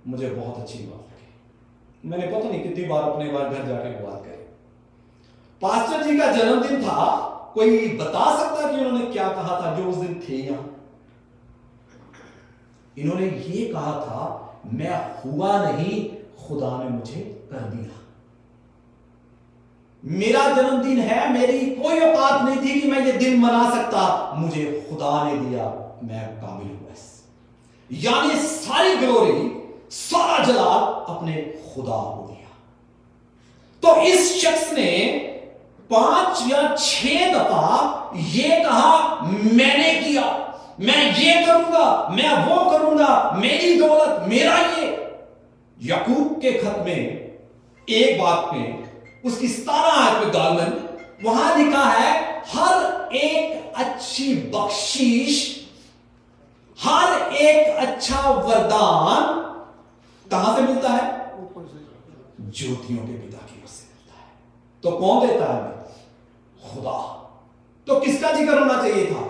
मुझे बहुत अच्छी बात लगी। मैंने पता नहीं कितनी बार अपने बार घर जाके बात करी। पास्टर जी का जन्मदिन था, कोई बता सकता कि उन्होंने क्या कहा था जो उस दिन थे यहां। इन्होंने ये कहा था, मैं हुआ नहीं, खुदा ने मुझे कर दिया। मेरा जन्मदिन है, मेरी कोई औकात नहीं थी कि मैं ये दिन मना सकता, मुझे खुदा ने दिया, मैं काबिल हुआ। यानी सारी ग्लोरी सारा जलाल अपने खुदा को दिया। तो इस शख्स ने 5 या 6 दफा ये कहा मैंने किया, मैं ये करूंगा, मैं वो करूंगा, मेरी दौलत, मेरा ये। याकूब के खत में एक बात में उसकी 17 आयत में गालमन वहां लिखा है हर एक अच्छी बख्शीश, हर एक अच्छा वरदान कहां से मिलता है? ज्योतियों के पिता की ओर से मिलता है। तो कौन देता है? खुदा। तो किसका जिक्र होना चाहिए था?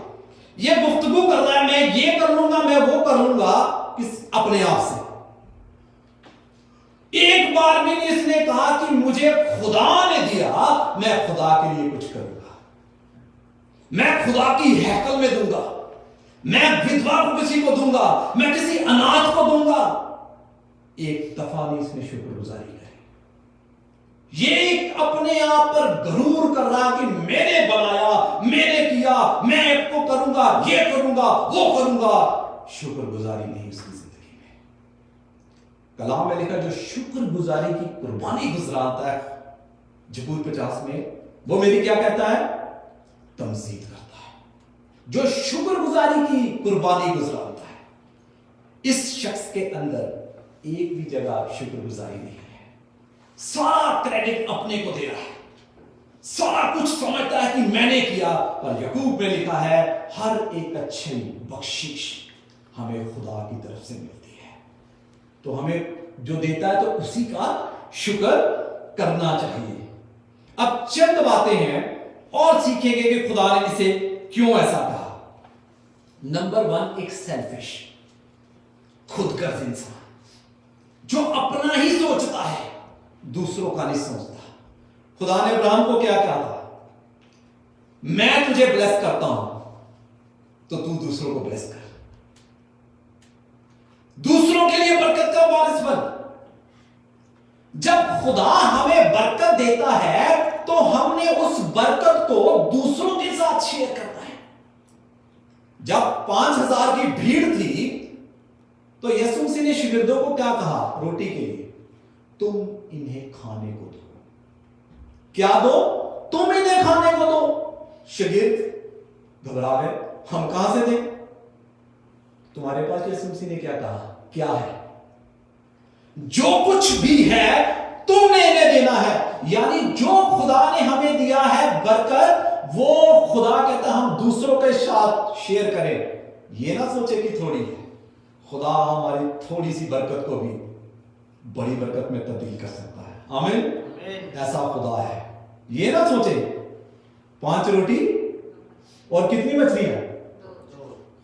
यह गुफ्तगू कर रहा है मैं ये कर लूंगा, मैं वो कर लूंगा, किस अपने आप से। एक बार भी इसने कहा कि मुझे खुदा ने दिया, मैं खुदा के लिए कुछ करूंगा, मैं खुदा की हैकल में दूंगा, मैं विधवा को किसी को दूंगा, मैं किसी अनाथ को दूंगा। एक दफा नहीं इसने शुक्रगुजारी करी। ये अपने आप पर गरूर कर रहा कि मैंने बनाया, मैंने किया, मैं आपको करूंगा, ये करूंगा, वो करूंगा। शुक्रगुजारी नहीं उसकी जिंदगी में। कलाम में लिखा जो शुक्रगुजारी की कुर्बानी गुजराता है जबूर 50 में, वो मेरी क्या कहता है? तमजीद करता है। जो शुक्रगुजारी की कुर्बानी गुजराता है, इस शख्स के अंदर एक भी जगह शुक्रगुजारी नहीं है। सारा क्रेडिट अपने को दे रहा है, सारा कुछ समझता है कि मैंने किया। पर याकूब में लिखा है हर एक अच्छी बख्शिश हमें खुदा की तरफ से मिलती है। तो हमें जो देता है तो उसी का शुक्र करना चाहिए। अब चंद बातें हैं और सीखेंगे कि खुदा ने इसे क्यों ऐसा कहा। नंबर 1, एक सेल्फिश, खुदगर्ज इंसान जो अपना ही सोचता है, दूसरों का नहीं सोचता। खुदा ने अब्राहम को क्या कहा था? मैं तुझे ब्लेस करता हूं तो तू दूसरों को ब्लेस कर, दूसरों के लिए बरकत का वारिस बन। जब खुदा हमें बरकत देता है तो हमने उस बरकत को दूसरों के साथ शेयर करना है। जब 5000 की भीड़ थी तो यीशु मसीह ने शिगिर्दों को क्या कहा रोटी के लिए? तुम इन्हें खाने को दो। क्या दो? तुम इन्हें खाने को दो। शिगिर्द घबरा गए, हम कहां से दें? तुम्हारे पास यीशु मसीह ने क्या कहा? क्या है? जो कुछ भी है तुमने इन्हें देना है। यानी जो खुदा ने हमें दिया है बरकत, वो खुदा कहता हम दूसरों के साथ शेयर करें। ये ना सोचे कि थोड़ी है। खुदा हमारी थोड़ी सी बरकत को भी बड़ी बरकत में तब्दील कर सकता है। आमीन। ऐसा खुदा है। ये ना सोचे 5 रोटी और कितनी मछली है,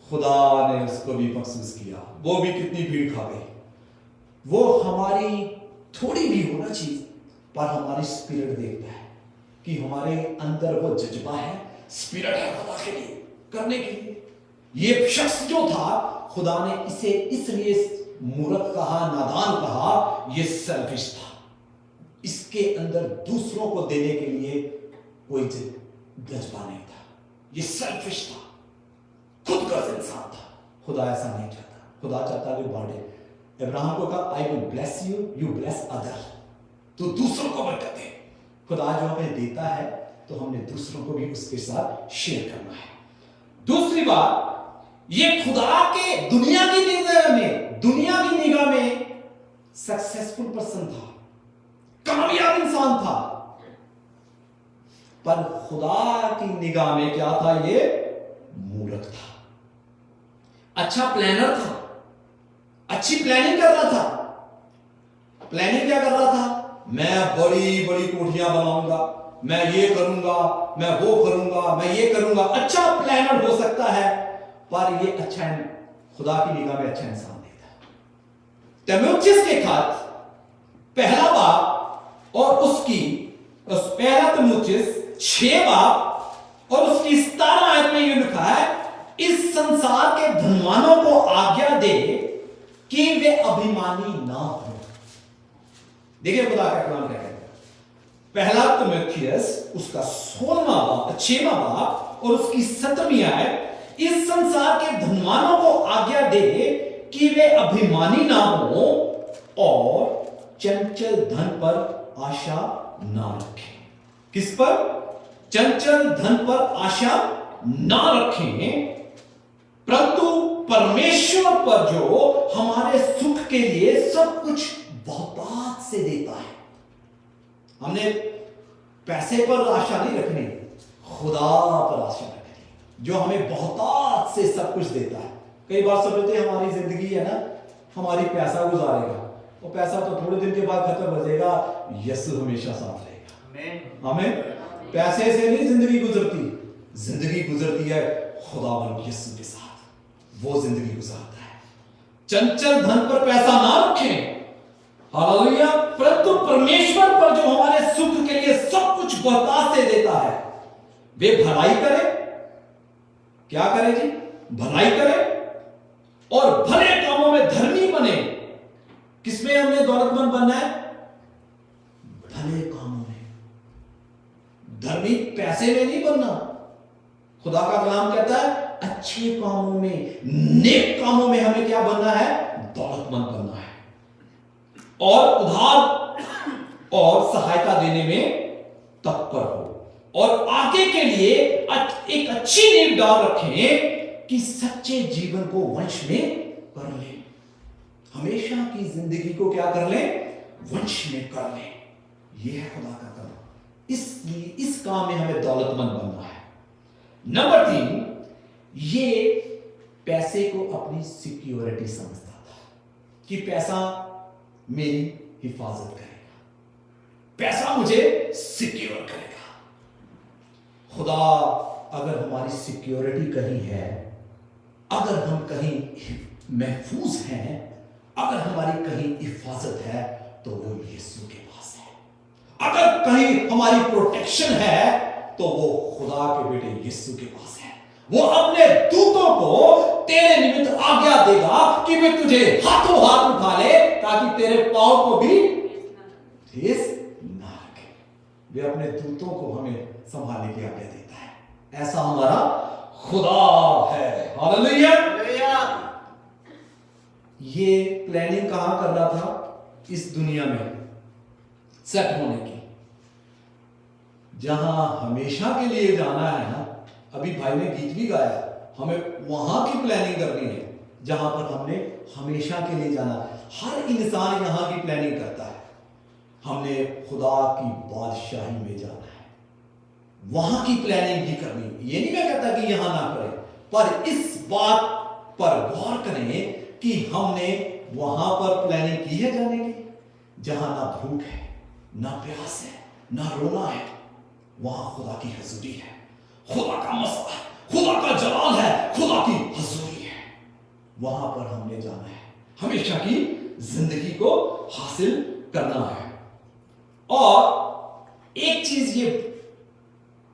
खुदा ने उसको भी महसूस किया, वो भी कितनी भीड़ खा गई। वो हमारी थोड़ी भी होना चीज पर हमारी स्पिरिट देखता है कि हमारे अंदर वो जज्बा है, स्पिरिट है खुदा के लिए करने के लिए। ये शख्स जो था खुदा ने इसे इसलिए मूर्ख कहा, नादान कहा, ये सेल्फिश था। इसके अंदर दूसरों को देने के लिए कोई जज्बा नहीं था। ये सेल्फिश था, खुदगर्ज इंसान था। खुदा ऐसा नहीं चाहता। खुदा चाहता कि बांटे। अब्राहम को कहा I will bless you, you bless other. तो दूसरों को बरकत दे। खुदा जो हमें देता है तो हमने दूसरों को भी उसके साथ शेयर करना है। दूसरी बात, ये खुदा के दुनिया की निगाह में सक्सेसफुल पर्सन था, कामयाब इंसान था। पर खुदा की निगाह में क्या था? ये मूर्ख था। अच्छा प्लानर था, अच्छी प्लानिंग कर रहा था। प्लानिंग क्या कर रहा था? मैं बड़ी बड़ी कोठियां बनाऊंगा, मैं ये करूंगा, मैं वो करूंगा, मैं ये करूंगा। अच्छा प्लानर हो सकता है पर ये अच्छा खुदा की निगाह में अच्छा इंसान नहीं था। तीमुथियुस के खत पहला बाब और उसकी पहला तीमुथियुस 6 बाब और उसकी 17 आयत में यह लिखा है, इस संसार के धनवानों को आज्ञा दे कि वे अभिमानी ना हो। देखिए खुदा का कलाम क्या कहता है। पहला तीमुथियुस उसका 6वां बाब और उसकी 17वीं आयत, इस संसार के धनवानों को आज्ञा दे कि वे अभिमानी ना हो और चंचल धन पर आशा ना रखें। किस पर? चंचल धन पर आशा ना रखें, परंतु परमेश्वर पर जो हमारे सुख के लिए सब कुछ बहुतायत से देता है। हमने पैसे पर आशा नहीं रखनी, खुदा पर आशा रखनी जो हमें बहुतायत से सब कुछ देता है। कई बार समझते हैं हमारी जिंदगी है ना, हमारी पैसा गुजारेगा, वो पैसा तो थोड़े दिन के बाद खत्म हो जाएगा, यीशु हमेशा साथ रहेगा। हमें पैसे से नहीं जिंदगी गुजरती, जिंदगी गुजरती है खुदावंद यीशु के साथ, वो जिंदगी गुजारता है। चंचल धन पर पैसा ना रखें, हालेलुया, परंतु परमेश्वर पर जो हमारे सुख के लिए सब कुछ बहुतायत से देता है, वे भलाई करे। क्या करे जी? भलाई करे और भले कामों में धर्मी बने। किसमें हमने दौलतमंद बनना है? भले कामों में। धर्मी पैसे में नहीं बनना। खुदा का कलाम कहता है अच्छे कामों में, नेक कामों में हमें क्या बनना है? दौलतमंद बनना है और उधार और सहायता देने में तत्पर हो और आगे के लिए एक अच्छी नींव डाल रखें कि सच्चे जीवन को वंश में कर ले। हमेशा की जिंदगी को क्या कर ले? वंश में कर ले। यह है खुदा का काम। इसलिए इस काम में हमें दौलतमंद बनना है। नंबर 3, ये पैसे को अपनी सिक्योरिटी समझता था कि पैसा मेरी हिफाजत करेगा, पैसा मुझे सिक्योर करेगा। खुदा अगर हमारी सिक्योरिटी कहीं है, अगर हम कहीं महफूज हैं, अगर हमारी कहीं हिफाजत है, तो वो यीशु के पास है। अगर कहीं हमारी प्रोटेक्शन है, तो वो खुदा के बेटे यीशु के पास है। वो अपने दूतों को तेरे निमित्त आज्ञा देगा कि वे तुझे हाथों हाथ उठा ले, ताकि तेरे पांव को भी ठेस ना रखे। वे अपने दूतों को हमें संभालने की आज्ञा देता है। ऐसा हमारा खुदा है। हालेलुया। ये प्लानिंग कहां कर रहा था? इस दुनिया में सेट होने की, जहां हमेशा के लिए जाना है ना। अभी भाई ने गीत भी गाया, हमें वहां की प्लानिंग करनी है जहां पर हमने हमेशा के लिए जाना है। हर इंसान यहां की प्लानिंग करता है। हमने खुदा की बादशाही में जाना है, वहां की प्लानिंग भी करनी। ये नहीं मैं कहता कि यहां ना करें, पर इस बात पर गौर करें कि हमने वहां पर प्लानिंग की है जाने की, जहां ना भूख है, ना प्यास है, ना रोना है। वहां खुदा की हजूरी है, खुदा का मसला है, खुदा का जलाल है, खुदा की हजूरी है। वहां पर हमने जाना है, हमेशा की जिंदगी को हासिल करना है। और एक चीज, ये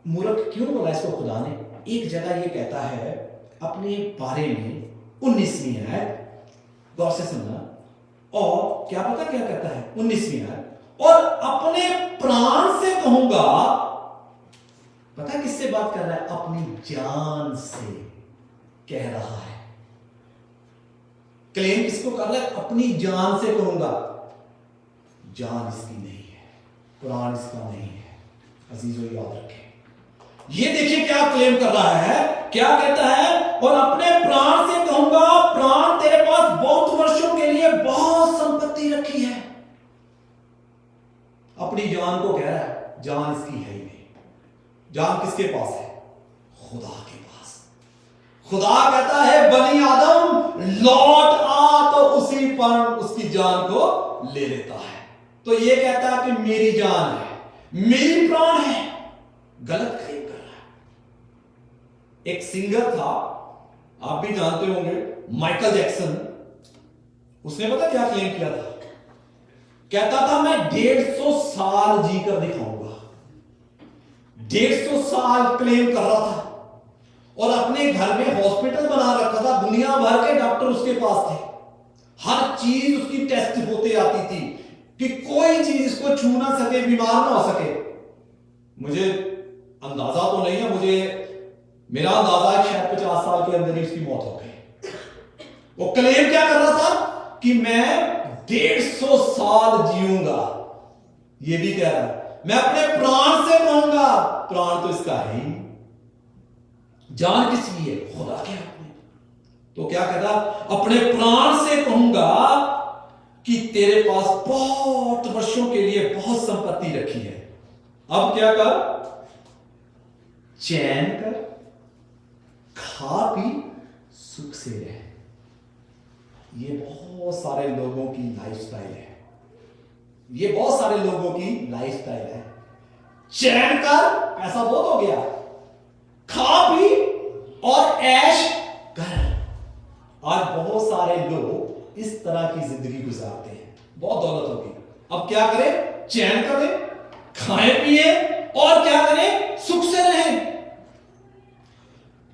मूर्ख क्यों बोला इसको खुदा ने? एक जगह ये कहता है अपने बारे में 19वीं आयत, गौर से सुनना। और क्या पता क्या कहता है 19वीं आयत? और अपने प्राण से कहूंगा। पता किससे बात कर रहा है? अपनी जान से कह रहा है। क्लेम किसको कर रहा है? अपनी जान से कहूंगा। जान इसकी नहीं है, प्राण इसका नहीं है। अजीजों याद रखें, ये देखिए क्या क्लेम कर रहा है, क्या कहता है? और अपने प्राण से कहूंगा, प्राण तेरे पास बहुत वर्षों के लिए बहुत संपत्ति रखी है। अपनी जान को कह रहा है, जान इसकी है ही नहीं। जान किसके पास है? खुदा के पास। खुदा कहता है बनी आदम लौट आ, तो उसी पर उसकी जान को ले लेता है। तो ये कहता है कि मेरी जान है, मेरी प्राण है। गलत क्लेम कर रहा है। एक सिंगर था, आप भी जानते होंगे, माइकल जैक्सन। उसने पता क्या क्लेम किया था? कहता था मैं 150 साल जीकर दिखाऊंगा। 150 साल क्लेम कर रहा था और अपने घर में हॉस्पिटल बना रखा था। दुनिया भर के डॉक्टर उसके पास थे, हर चीज उसकी टेस्ट होते आती थी कि कोई चीज इसको छू ना सके, बीमार ना हो सके। मुझे अंदाजा तो नहीं है, मेरा अंदाजा है शायद 50 साल के अंदर ही उसकी मौत हो गई। वो क्लेम क्या कर रहा था कि मैं 150 साल जीऊंगा, ये भी कह रहा है। मैं अपने प्राण से कहूंगा, प्राण तो इसका है ही नहीं। जान किसकी है? खुदा के हाथ में। तो क्या कहता? अपने प्राण से कहूंगा कि तेरे पास बहुत वर्षों के लिए बहुत संपत्ति रखी है। अब क्या कर? चैन कर, खा पी, सुख से रह। ये बहुत सारे लोगों की लाइफस्टाइल है। ये बहुत सारे लोगों की लाइफस्टाइल है। चैन कर, पैसा बहुत हो गया, खा पी और ऐश कर। आज बहुत सारे लोग इस तरह की जिंदगी गुजारते हैं। बहुत दौलत होगी, अब क्या करें? चैन करें, खाएं पिए और क्या करें? सुख से रहें।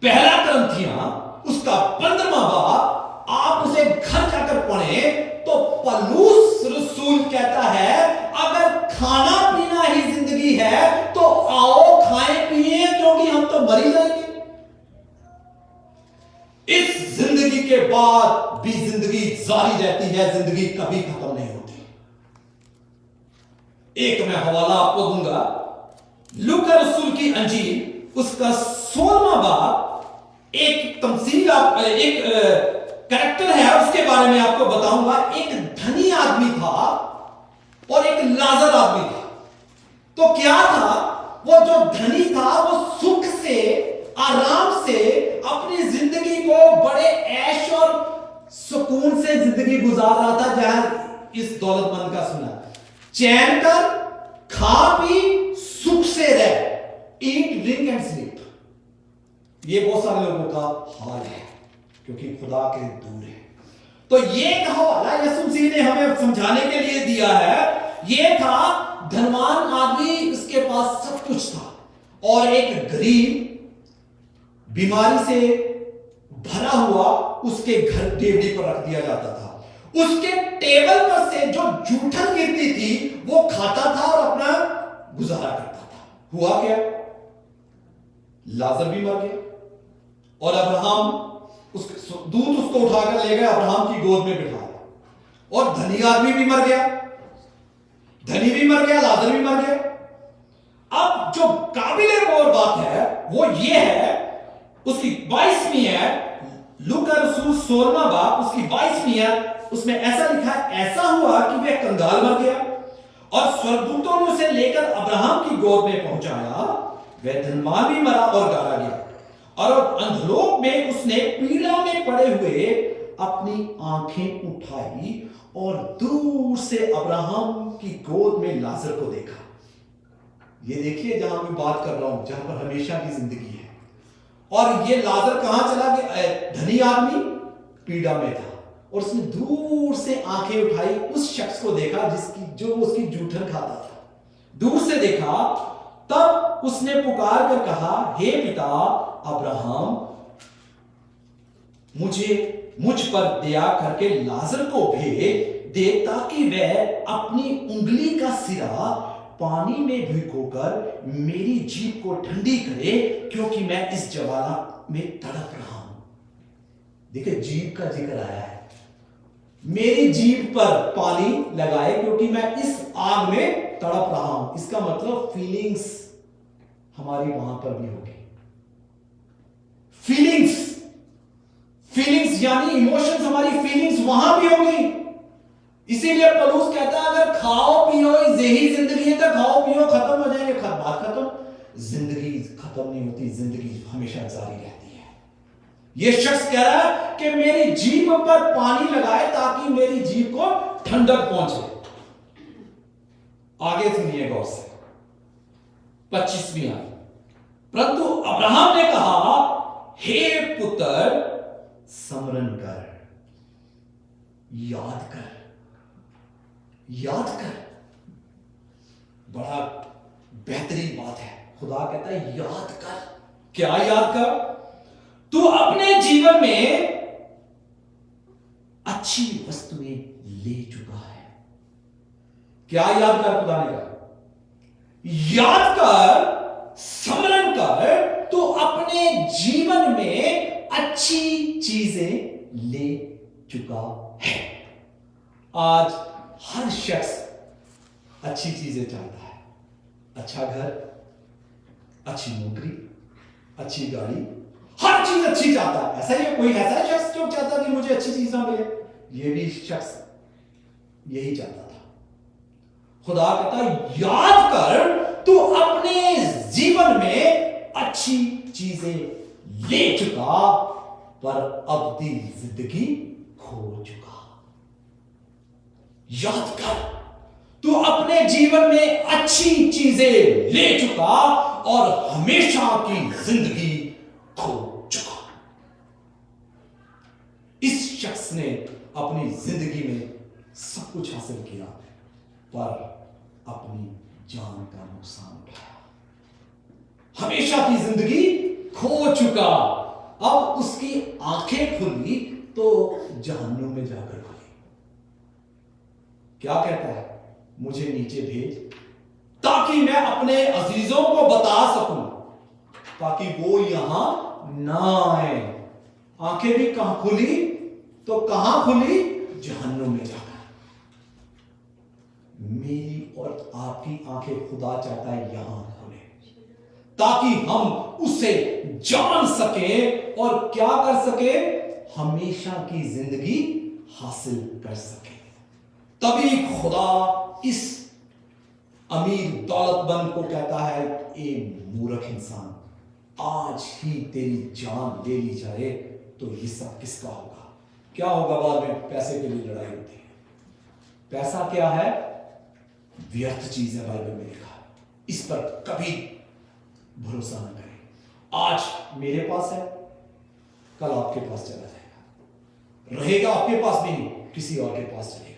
पहला करंथियां उसका 15वां बाब आप उसे घर जाकर पढ़ें तो पौलुस रसूल कहता है, अगर खाना पीना ही जिंदगी है तो आओ खाएं पिए, क्योंकि हम तो मर ही जाएंगे। इस जिंदगी के बाद भी जिंदगी जारी रहती है, जिंदगी कभी खत्म नहीं होती। एक मैं हवाला आपको दूंगा, लूका रसूल की अंजील उसका 16वां बाब, एक तमसील, एक कैरेक्टर है, उसके बारे में आपको बताऊंगा। एक धनी आदमी था और एक लाजर आदमी था। तो क्या था? वो जो धनी था वो सुख से, आराम से अपनी जिंदगी को बड़े ऐश और सुकून से जिंदगी गुजार रहा था। जहां इस दौलतमंद का सुना, चैन कर, खा पी, सुख से रह, ईट ड्रिंक एंड स्लीप। ये बहुत सारे लोगों का हाल है, क्योंकि खुदा के दूर है। तो ये एक हवाला यीशु मसीह ने हमें समझाने के लिए दिया है। ये था धनवान आदमी, उसके पास सब कुछ था, और एक गरीब बीमारी से भरा हुआ उसके घर टेबल पर रख दिया जाता था। उसके टेबल पर से जो जूठन गिरती थी वो खाता था और अपना गुजारा करता था। हुआ क्या? लाजर भी मर गया और अब्राहम दूत उसको उठाकर ले गया, अब्राहम की गोद में बिठाया। और धनी आदमी भी मर गया, धनी भी मर गया, लाजर भी मर गया। अब जो काबिले गौर बात है वो ये है, उसकी 22वीं है, लूका रसूल 16वां बाब उसकी 22वीं है। उसमें ऐसा लिखा है, ऐसा हुआ कि वह कंगाल मर गया और स्वर्गदूतों ने उसे लेकर अब्राहम की गोद में पहुंचाया। वह धनवान भी मरा और गाड़ा गया, और अंधलोक में उसने पीड़ा में पड़े हुए अपनी आंखें उठाई और दूर से अब्राहम की गोद में लाजर को देखा। ये देखिए जहां मैं बात कर रहा हूं, जहां पर हमेशा की जिंदगी है। और ये लाजर कहां चला गया? धनी आदमी पीड़ा में था और उसने दूर से आंखें उठाई, उस शख्स को देखा जो उसकी जूठन खाता था। दूर से देखा, तब उसने पुकार कर कहा, हे पिता अब्राहम, मुझ पर दया करके लाजर को भेज दे, ताकि वह अपनी उंगली का सिरा पानी में भिगोकर मेरी जीभ को ठंडी करे, क्योंकि मैं इस ज्वाला में तड़प रहा हूं। देखिए, जीभ का जिक्र आया है। मेरी जीभ पर पानी लगाए, क्योंकि मैं इस आग में तड़प रहा हूं। इसका मतलब फीलिंग्स हमारी वहां पर भी होगी। फीलिंग्स यानी इमोशंस, हमारी फीलिंग्स वहां भी होगी। इसीलिए पौलुस कहता है, अगर खाओ पियो यही जिंदगी है तो खाओ पियो, खत्म हो जाएंगे, बात खत्म। जिंदगी खत्म नहीं होती, जिंदगी हमेशा जारी रहती है। यह शख्स कह रहा है कि मेरी जीभ पर पानी लगाए ताकि मेरी जीभ को ठंडक पहुंचे। आगे सुनिए गौर से, 25वीं आयत। परंतु अब्राहम ने कहा, हे पुत्र, स्मरण कर, याद कर। बड़ा बेहतरीन बात है। खुदा कहता है याद कर। क्या याद कर? तू अपने जीवन में अच्छी वस्तुएं ले चुका है। क्या याद कर? खुदा ने कहा याद कर, स्मरण कर, तू अपने जीवन में अच्छी चीजें ले चुका है। आज हर शख्स अच्छी चीजें चाहता है, अच्छा घर, अच्छी नौकरी, अच्छी गाड़ी, हर चीज अच्छी चाहता है। ऐसा ही कोई ऐसा शख्स जो चाहता कि मुझे अच्छी चीज ना मिले? ये भी शख्स यही चाहता था। खुदा कहता याद कर, तू अपने जीवन में अच्छी चीजें ले चुका पर अब दी जिंदगी खो चुका। याद कर, तू अपने जीवन में अच्छी चीजें ले चुका और हमेशा की जिंदगी खो चुका। इस शख्स ने अपनी जिंदगी में सब कुछ हासिल किया पर अपनी जान का नुकसान उठाया। हमेशा की जिंदगी खो चुका। अब उसकी आंखें खुली तो जहन्नुम में जाकर खुली। क्या कहता है? मुझे नीचे भेज ताकि मैं अपने अजीजों को बता सकूं, ताकि वो यहां ना आए। आंखें भी कहां खुली? तो कहां खुली? जहन्नुम में जाकर। मेरी और आपकी आंखें खुदा चाहता है यहां खुले, ताकि हम उसे जान सके और क्या कर सके? हमेशा की जिंदगी हासिल कर सके। तभी खुदा इस अमीर दौलतमंद को कहता है, ए मूर्ख इंसान, आज ही तेरी जान ले ली जाए तो ये सब किसका होगा? क्या होगा बाद में? पैसे के लिए लड़ाई होती है। पैसा क्या है? व्यर्थ चीज है, बाइबल में लिखा है। इस पर कभी भरोसा न करें। आज मेरे पास है, कल आपके पास चला जाएगा। रहेगा आपके पास भी नहीं, किसी और के पास चलेगा।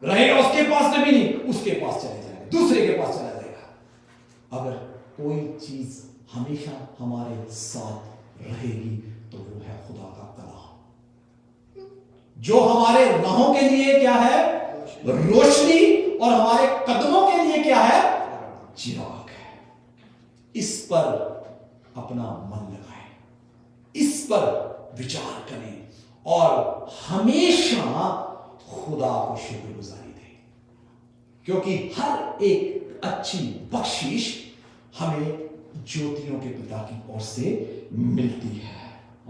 रहेगा उसके पास भी नहीं, उसके पास चले जाएगा, दूसरे के पास चला जाएगा। अगर कोई चीज हमेशा हमारे साथ रहेगी तो वो है खुदा का कलाम, जो हमारे राहों के लिए क्या है? रोशनी, और हमारे कदमों के लिए क्या है? चिराग है। इस पर अपना मन लगाएं, इस पर विचार करें और हमेशा खुदा को शुक्रगुजारी दें, क्योंकि हर एक अच्छी बख्शिश हमें ज्योतियों के पिता की ओर से मिलती है।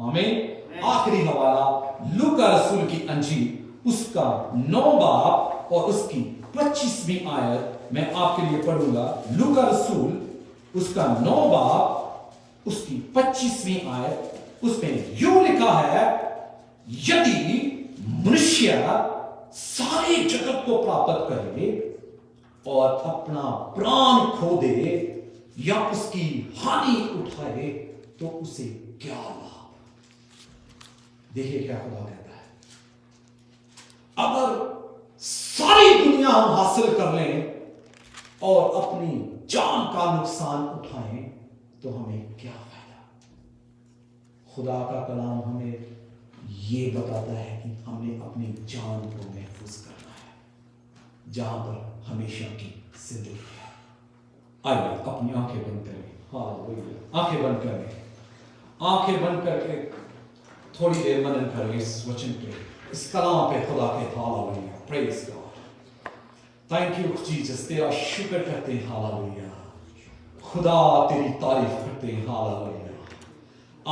आमीन। आखिरी हवाला लूका रसूल की अंजील उसका 9 बाब और उसकी 25वीं आयत मैं आपके लिए पढ़ूंगा। लूका रसूल उसका 9 बाब उसकी 25वीं आयत, उसमें यूं लिखा है, यदि मनुष्य सारे जगत को प्राप्त करे और अपना प्राण खो दे या उसकी हानि उठाए तो उसे क्या लाभ? देखिए क्या खुदा कहता है, अगर सारी दुनिया हम हासिल कर लें और अपनी जान का नुकसान उठाएं तो हमें क्या फायदा? खुदा का कलाम हमें यह बताता है कि हमें अपनी जान को महफूज करना है, जहां पर हमेशा की जिंदगी है। आइए अपनी आंखें बंद करें। हालेलुया। आंखें बंद करें, आंखें बंद करके थोड़ी देर मनन करें इस वचन पे, इस कलाम पे खुदा के। Hallelujah. Praise God. Thank you Jesus. तेरा शुक्र करते हैं। हालेलुया। खुदा तेरी तारीफ करते हैं। हालेलुया।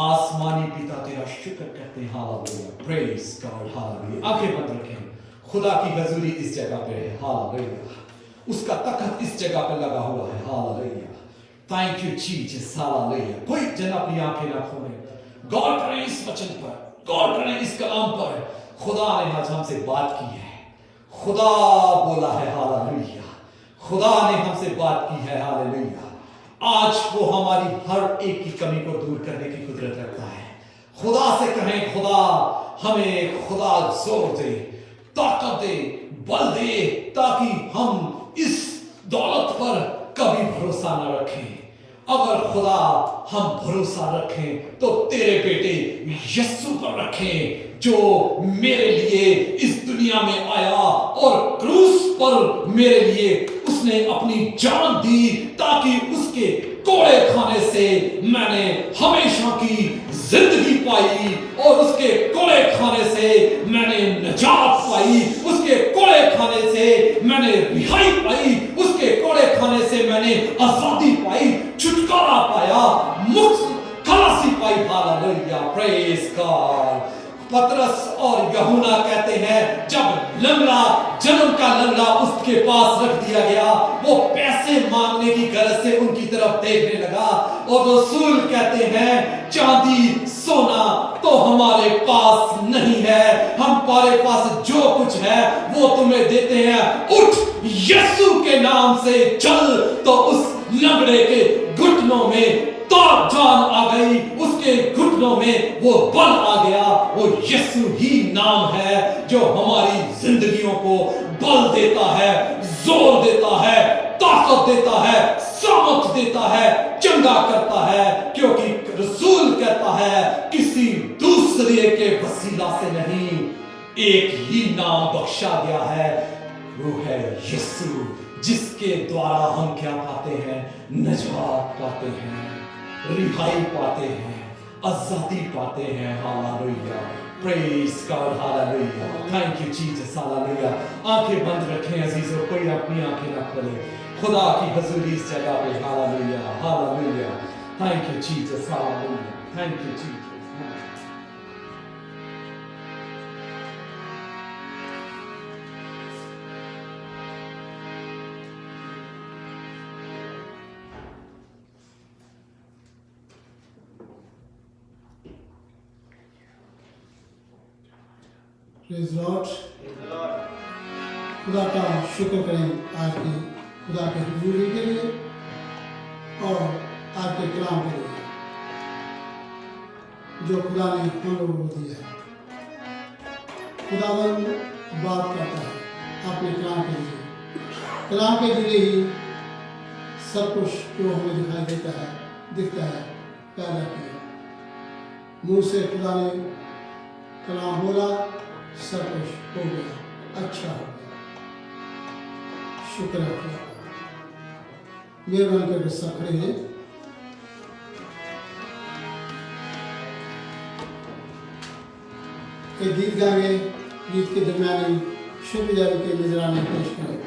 आसमानी पिता तेरा शुक्र करते हैं। हालेलुया। Praise God. हालेलुया। आंखें बंद रखें। खुदा की हजूरी इस जगह पे है। हालेलुया। उसका तख्त इस जगह पे लगा हुआ है। Hallelujah. Thank you Jesus. Hallelujah. कोई जन अपनी आंखें ना खोलें, गौर करें इस वचन पर, गौर करें इस कलाम पर। खुदा ने आज हमसे बात की है, खुदा बोला है। हालेलुया। खुदा ने हमसे बात की है। हालेलुया। आज वो हमारी हर एक की कमी को दूर करने की कुदरत रखता है। खुदा से कहें, खुदा हमें, खुदा जोर दे, ताकत दे, बल दे, ताकि हम इस दौलत पर कभी भरोसा न रखें। अगर खुदा हम भरोसा रखें तो तेरे बेटे यीशु पर रखें, जो मेरे लिए इस दुनिया में आया और क्रूस पर मेरे लिए उसने अपनी जान दी, ताकि उसके कोड़े खाने से मैंने हमेशा की जिंदगी पाई और उसके कोड़े खाने से मैंने निजात पाई, उसके कोड़े खाने से मैंने रिहाई पाई, उसके कोड़े खाने से मैंने आजादी पाई, छुटकारा पाया, मुक्त खलासी पाई। Hallelujah, praise God. पतरस और यूहन्ना कहते हैं जब लंगड़ा, जन्म का लंगड़ा उसके पास रख दिया गया, वो पैसे मांगने की गरज से उनकी तरफ देखने लगा और रसूल कहते हैं चांदी सोना तो हमारे पास नहीं है, हमारे पास जो कुछ है वो तुम्हें देते हैं, उठ यीशु के नाम से चल। तो उस लंगड़े के घुटनों में ताब जान आ गई, उसके घुटनों में वो बल आ गया। वो यीशु ही नाम है जो हमारी जिंदगियों को बल देता है, जोर देता है, ताकत देता है, सामर्थ देता है, चंगा करता है, क्योंकि रसूल कहता है किसी दूसरे के वसीला से नहीं, एक ही नाम बख्शा गया है, वो है यीशु, जिसके द्वारा हम क्या पाते हैं? निजात पाते हैं, रिहाई पाते हैं, आजादी पाते हैं। Hallelujah, praise God, hallelujah, thank you Jesus, hallelujah. आंखें बंद रखें अजीजों, कोई अपनी आंखें ना खोले, खुदा की हजूरी इस जगह पे। Hallelujah, hallelujah, thank you Jesus, hallelujah, thank you Jesus. Praise Lord. खुदा का शुक्र करें आज की खुदा के हुजूरी के लिए और आज के कलाम के लिए जो खुदा ने हम लोगों को दिया है। खुदावन बात करता है अपने कलाम के लिए, कलाम के जरिए ही सब कुछ जो हमें दिखाई देता है, दिखता है, पैदा किया। मुंह से खुदा ने कलाम बोला, सब कुछ हो गया, अच्छा हो गया। शुक्र है खुदा का। मेहरबानी करके सब खड़े हैं। एक गीत गाएंगे, गीत के दरमियान शुभ जारी के नजराने पेश करें।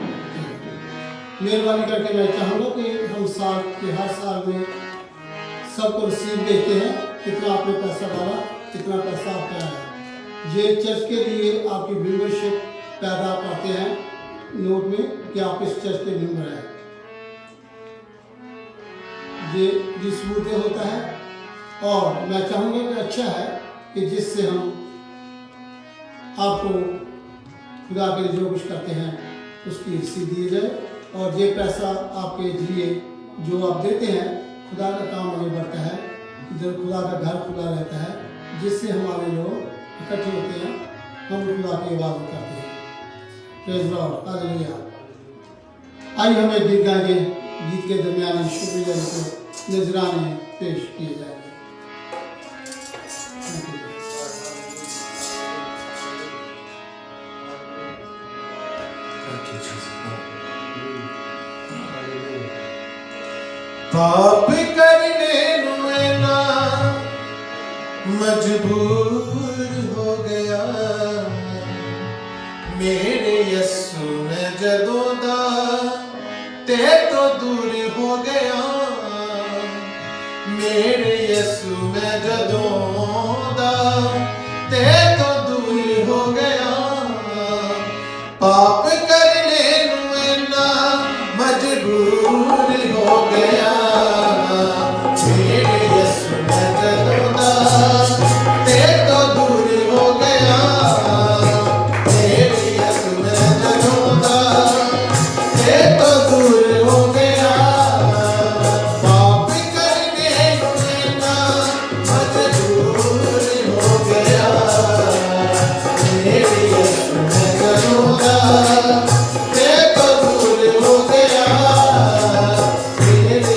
मेहरबानी करके मैं चाहूँगा कि हम साल के हर साल में सबको रसीद देते हैं, कितना आपने पैसा डाला, कितना पैसा आपका आया। ये चर्च के लिए आपकी मेंबरशिप पैदा करते हैं नोट में कि आप इस चर्च के मेंबर हैं। ये डिस्ट्रीब्यूट होता है और मैं चाहूँगा कि अच्छा है कि जिससे हम आपको खुदा के लिए जो कुछ करते हैं उसकी रसीद दी जाए और ये पैसा आपके जरिए जो आप देते हैं खुदा का काम आगे बढ़ता है, इधर खुदा का घर खुला रहता है, जिससे हमारे लोग इकट्ठे होते हैं, हम खुदा की इबादत करते हैं। Praise Lord, hallelujah. आइए हम एक गीत गाएंगे, गीत के दरमियान शुक्रिया को नजराने पेश किए जाएंगे। पाप करने ना मजबूर हो गया, मेरे यस्सु मैं जदों दा ते तो दूर हो गया, मेरे यस्सु मैं जदों दा ते तो दूर हो गया। पाप करने ना मजबूर हो गया, मेरे यस्सु मैं जदों दा ते तो दूर हो गया, मेरे यस्सु मैं जदों दा ते तो दूर हो गया। पाप करने ना मजबूर हो गया, मेरे यस्सु मैं जदों दा ते तो दूर हो गया, मेरे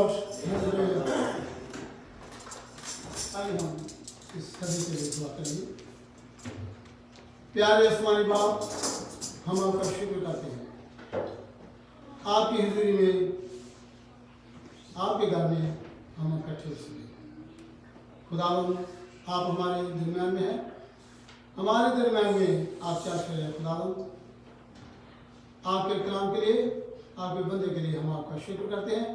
लॉर्ड, आइए हम इस सभी के लिए दुआ करेंगे। प्यारे आसमानी बाप, हम आपका शुक्र करते हैं आपकी हुजूरी में, आपके घर में हम इकट्ठे हुए। खुदावंद, आप हमारे दरमियान में हैं, हमारे दरमियान में आप क्या कर रहे हैं। खुदावंद, आपके कलाम के लिए, आपके बंदे के लिए हम आपका शुक्र करते हैं।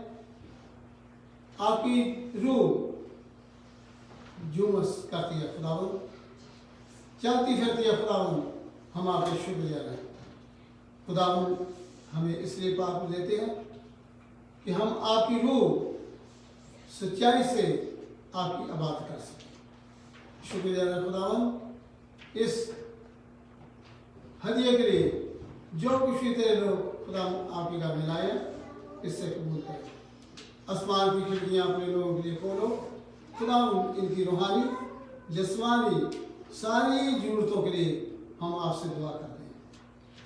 आपकी रूह जुमस करती है खुदावंद, चलती फिरती है खुदावंद, हम आपके शुक्रिया हैं खुदावंद। हमें इसलिए पाक देते हैं कि हम आपकी रूह सच्चाई से आपकी इबादत कर सकें। शुक्रिया है खुदावंद इस हदिये के लिए, जो कुछ भी तेरे लोग खुदा आपके घर में लाए इससे कबूल करें। आसमान की खिड़कियाँ अपने लोगों के लिए खोलो खुदा, इनकी रूहानी जिस्मानी सारी ज़रूरतों के लिए हम आपसे दुआ करते हैं।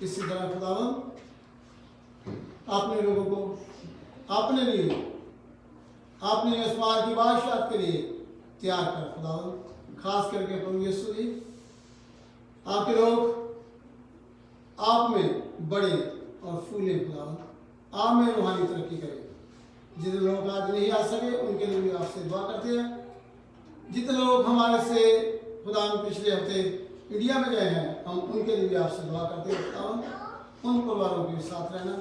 इसी तरह खुदावंद अपने लोगों को अपने लिए, अपने आसमान की बादशाहत के लिए तैयार कर खुदावंद। खास करके प्रभु यीशु जी, आपके लोग आप में बड़े और फूले खुदावंद, आप में रूहानी तरक्की करें। जितने लोग आज नहीं आ सके उनके लिए भी आपसे दुआ करते हैं। जितने लोग हमारे से खुदा पिछले हफ्ते इंडिया में गए हैं, हम उनके लिए भी आपसे दुआ करते हैं खुदावंद। उन परिवारों के साथ रहना,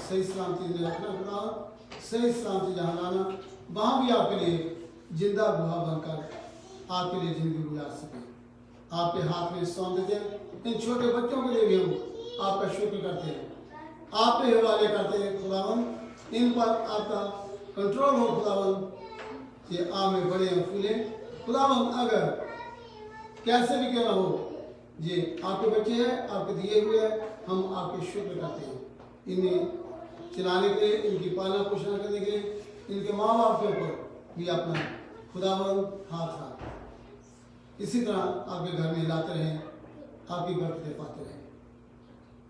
सही सलामती में रखना खुदावंद, सही सलामती जहाँ लाना, वहाँ भी आपके लिए जिंदा गवाह बनकर आपके लिए जिंदगी गुजार सकें। आपके हाथ में सौंदर्य इन छोटे बच्चों के लिए भी हम आपका शुक्र करते हैं, आप पे हवाले करते हैं खुदावंद। इन पर आपका कंट्रोल हो खुदावंद, ये आप में बड़े और फूले खुदावंद। अगर कैसे भी क्यों ना हो, ये आपके बच्चे हैं, आपके दिए हुए हैं, हम आपके शुक्र करते हैं। इन्हें चलाने के लिए, इनकी पालना पोषण करने के लिए, इनके माँ बाप के ऊपर भी अपना खुदावंद हाथ रहा। इसी तरह आपके घर में लाते रहें, आपकी बरकतें पाते रहें।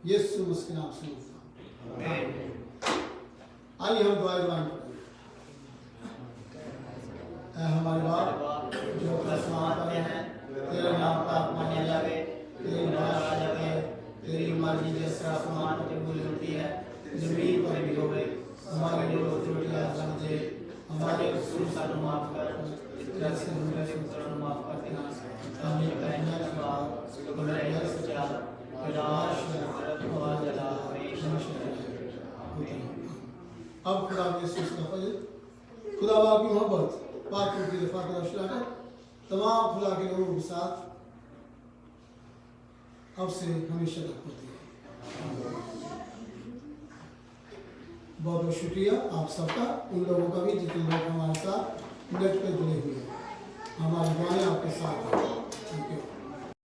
यीशु मसीह के नाम से आइए हम दुआ करें। हमारे बाप जो आसमान पर है, तेरा नाम पाक माना जावे, तेरी बादशाह जावे, तेरी मर्जी जैसे आसमान पर पूरी होती है जमीन पर भी होवे। हमारे लिए रोटियां समझे, हमारे कसूर सानू माफ कर, जैसे हमें कसूर माफ करते हैं। हमें कहना की बात गुनाह से चला, विनाश और जला अब खुदा के का फजल, खुदा बाप की मोहब्बत, पाक की रफ़ाक़त और शराफ़त तमाम खुदा के लोगों के साथ अब से हमेशा तक होती है। बहुत बहुत शुक्रिया आप सबका, उन लोगों का भी जितने लोग हमारे साथ नेट पर जुड़े हुए हैं। हमारी दुआएं आपके साथ हैं।